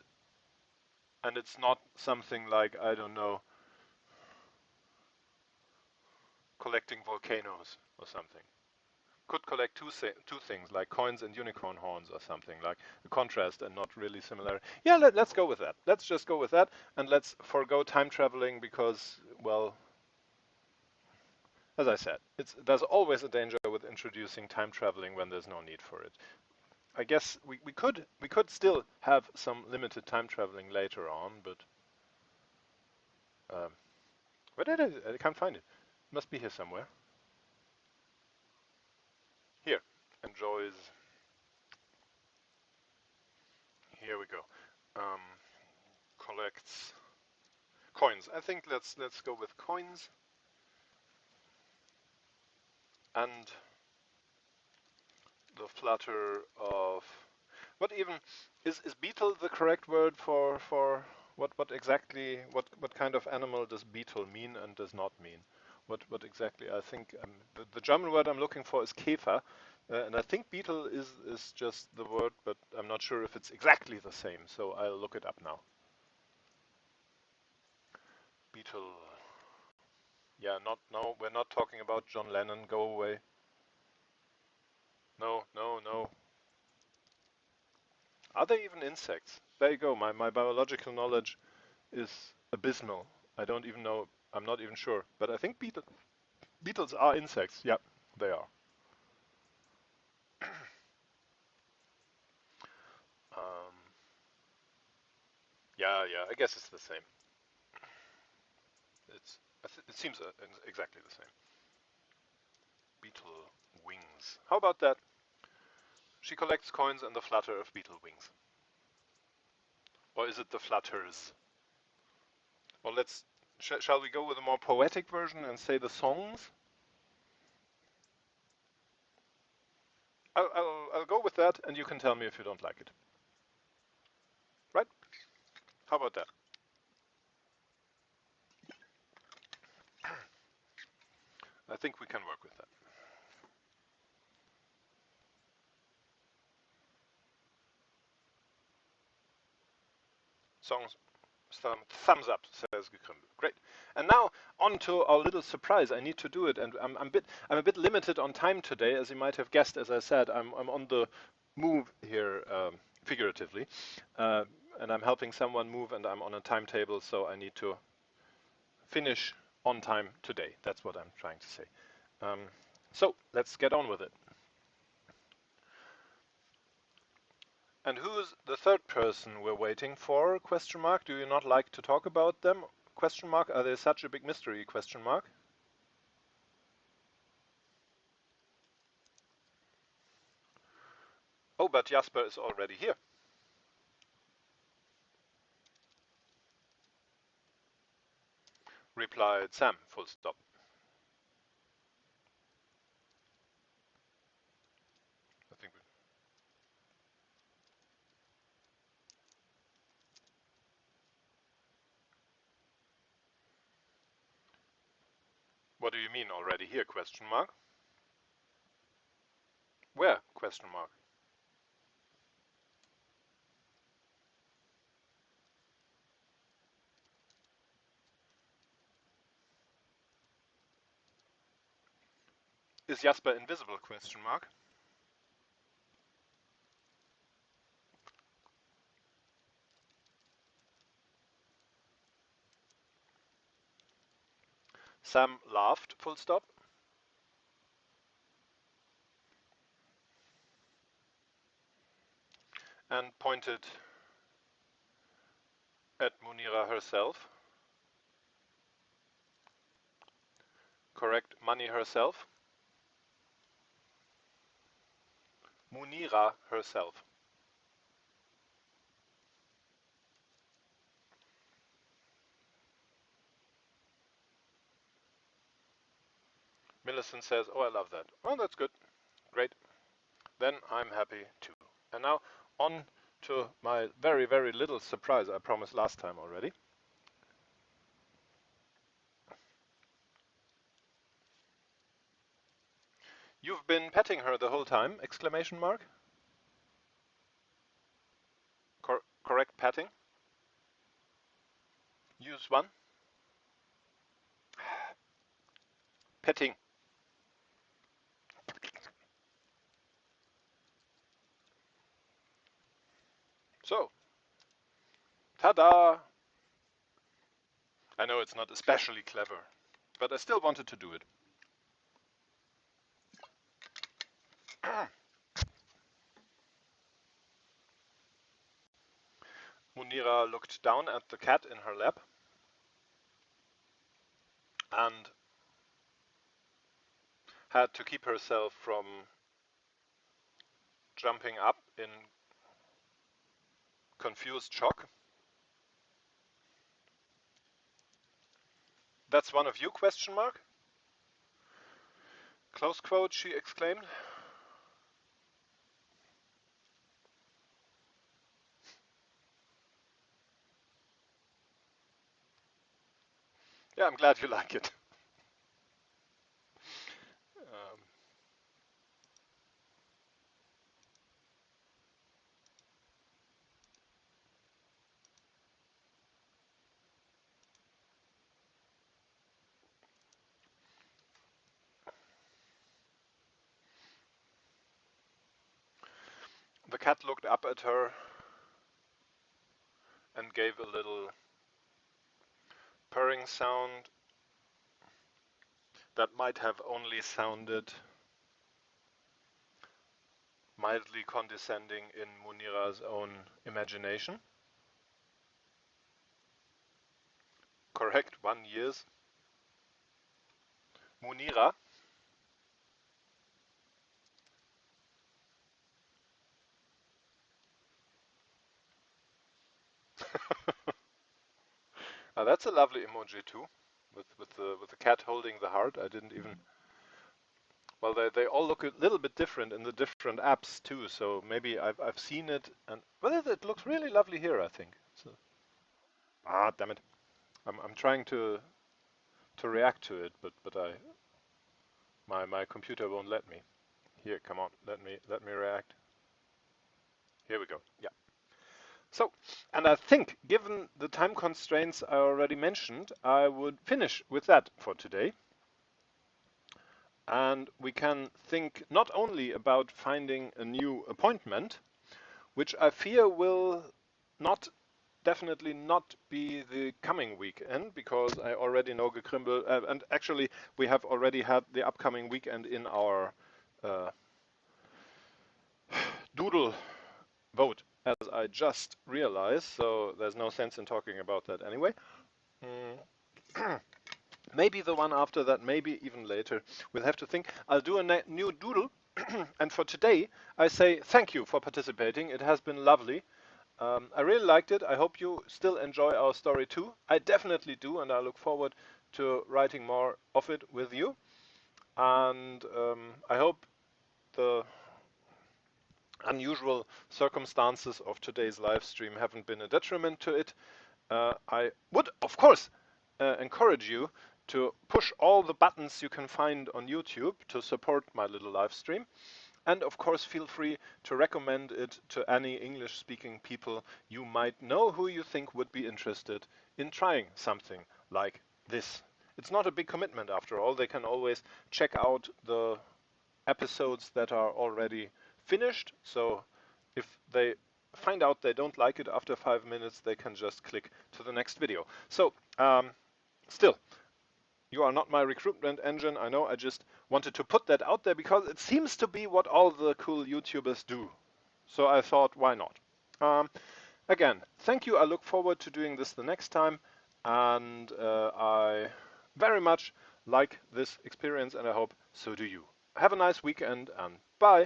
and it's not something like, I don't know, collecting volcanoes or something. Could collect two things like coins and unicorn horns or something, like a contrast and not really similar. Yeah, let's go with that. Let's just go with that, and let's forego time traveling because, well, as I said, there's always a danger with introducing time traveling when there's no need for it. I guess we could still have some limited time traveling later on, but um, where did I can't find it. It must be here somewhere. Here, enjoys. Here we go. Um, collects coins. I think let's go with coins. And the flutter of what even is beetle the correct word for what exactly what kind of animal does beetle mean and does not mean? What exactly? I think the German word I'm looking for is Käfer, and I think beetle is just the word, but I'm not sure if it's exactly the same. So I'll look it up now. Beetle. Yeah, no, we're not talking about John Lennon. Go away. No, no, no. Are they even insects? There you go. My biological knowledge is abysmal. I don't even know. I'm not even sure. But I think beetles are insects. Yeah, they are. Um, yeah, yeah. I guess it's the same. It seems exactly the same. Beetle wings. How about that? She collects coins in the flutter of beetle wings. Or is it the flutters? Well, shall we go with a more poetic version and say the songs? I'll go with that, and you can tell me if you don't like it. Right? How about that? I think we can work with that. Songs, thumbs up, says Gekrimbel. Great. And now on to our little surprise. I need to do it, and I'm a bit limited on time today, as you might have guessed. As I said, I'm on the move here, figuratively, and I'm helping someone move, and I'm on a timetable, so I need to finish on time today. That's what I'm trying to say. So let's get on with it. And who's the third person we're waiting for? Question mark. Do you not like to talk about them? Question mark. Are they such a big mystery? Question mark. Oh, but Jasper is already here. Replied Sam. Full stop. I think. What do you mean already here? Question mark. Where? Question mark. Is Jasper invisible? Question mark. Sam laughed. Full stop. And pointed at Munira herself. Correct. Money herself. Munira herself. Millicent says, "Oh, I love that." Oh, that's good. Great. Then I'm happy too. And now on to my very, very little surprise I promised last time already. You've been petting her the whole time? Exclamation mark. Correct petting. Use one. Petting. So, ta-da! I know it's not especially clever, but I still wanted to do it. Munira looked down at the cat in her lap and had to keep herself from jumping up in confused shock. That's one of you? Question mark. Close quote, she exclaimed. Yeah, I'm glad you like it. Um, The cat looked up at her and gave a little purring sound that might have only sounded mildly condescending in Munira's own imagination. Correct, 1 years. Munira. That's a lovely emoji too, with the cat holding the heart. I didn't even. Well, they all look a little bit different in the different apps too. So maybe I've seen it, and well, it looks really lovely here. I think. So, damn it! I'm trying to react to it, but my computer won't let me. Here, come on, let me react. Here we go. Yeah. So, and I think, given the time constraints I already mentioned, I would finish with that for today. And we can think not only about finding a new appointment, which I fear will not definitely not be the coming weekend, because I already know Gekrimbel, and actually we have already had the upcoming weekend in our uh, doodle vote, as I just realized, so there's no sense in talking about that anyway. Mm. Maybe the one after that, maybe even later. We'll have to think. I'll do a new doodle, and for today, I say thank you for participating. It has been lovely. I really liked it. I hope you still enjoy our story too. I definitely do, and I look forward to writing more of it with you. And I hope the unusual circumstances of today's live stream haven't been a detriment to it. I would, of course, encourage you to push all the buttons you can find on YouTube to support my little live stream. And of course, feel free to recommend it to any English-speaking people you might know who you think would be interested in trying something like this. It's not a big commitment after all. They can always check out the episodes that are already finished. So if they find out they don't like it after 5 minutes, they can just click to the next video. So still, you are not my recruitment engine. I know, I just wanted to put that out there because it seems to be what all the cool YouTubers do. So I thought, why not? Again, thank you. I look forward to doing this the next time. And I very much like this experience, and I hope so do you. Have a nice weekend, and bye.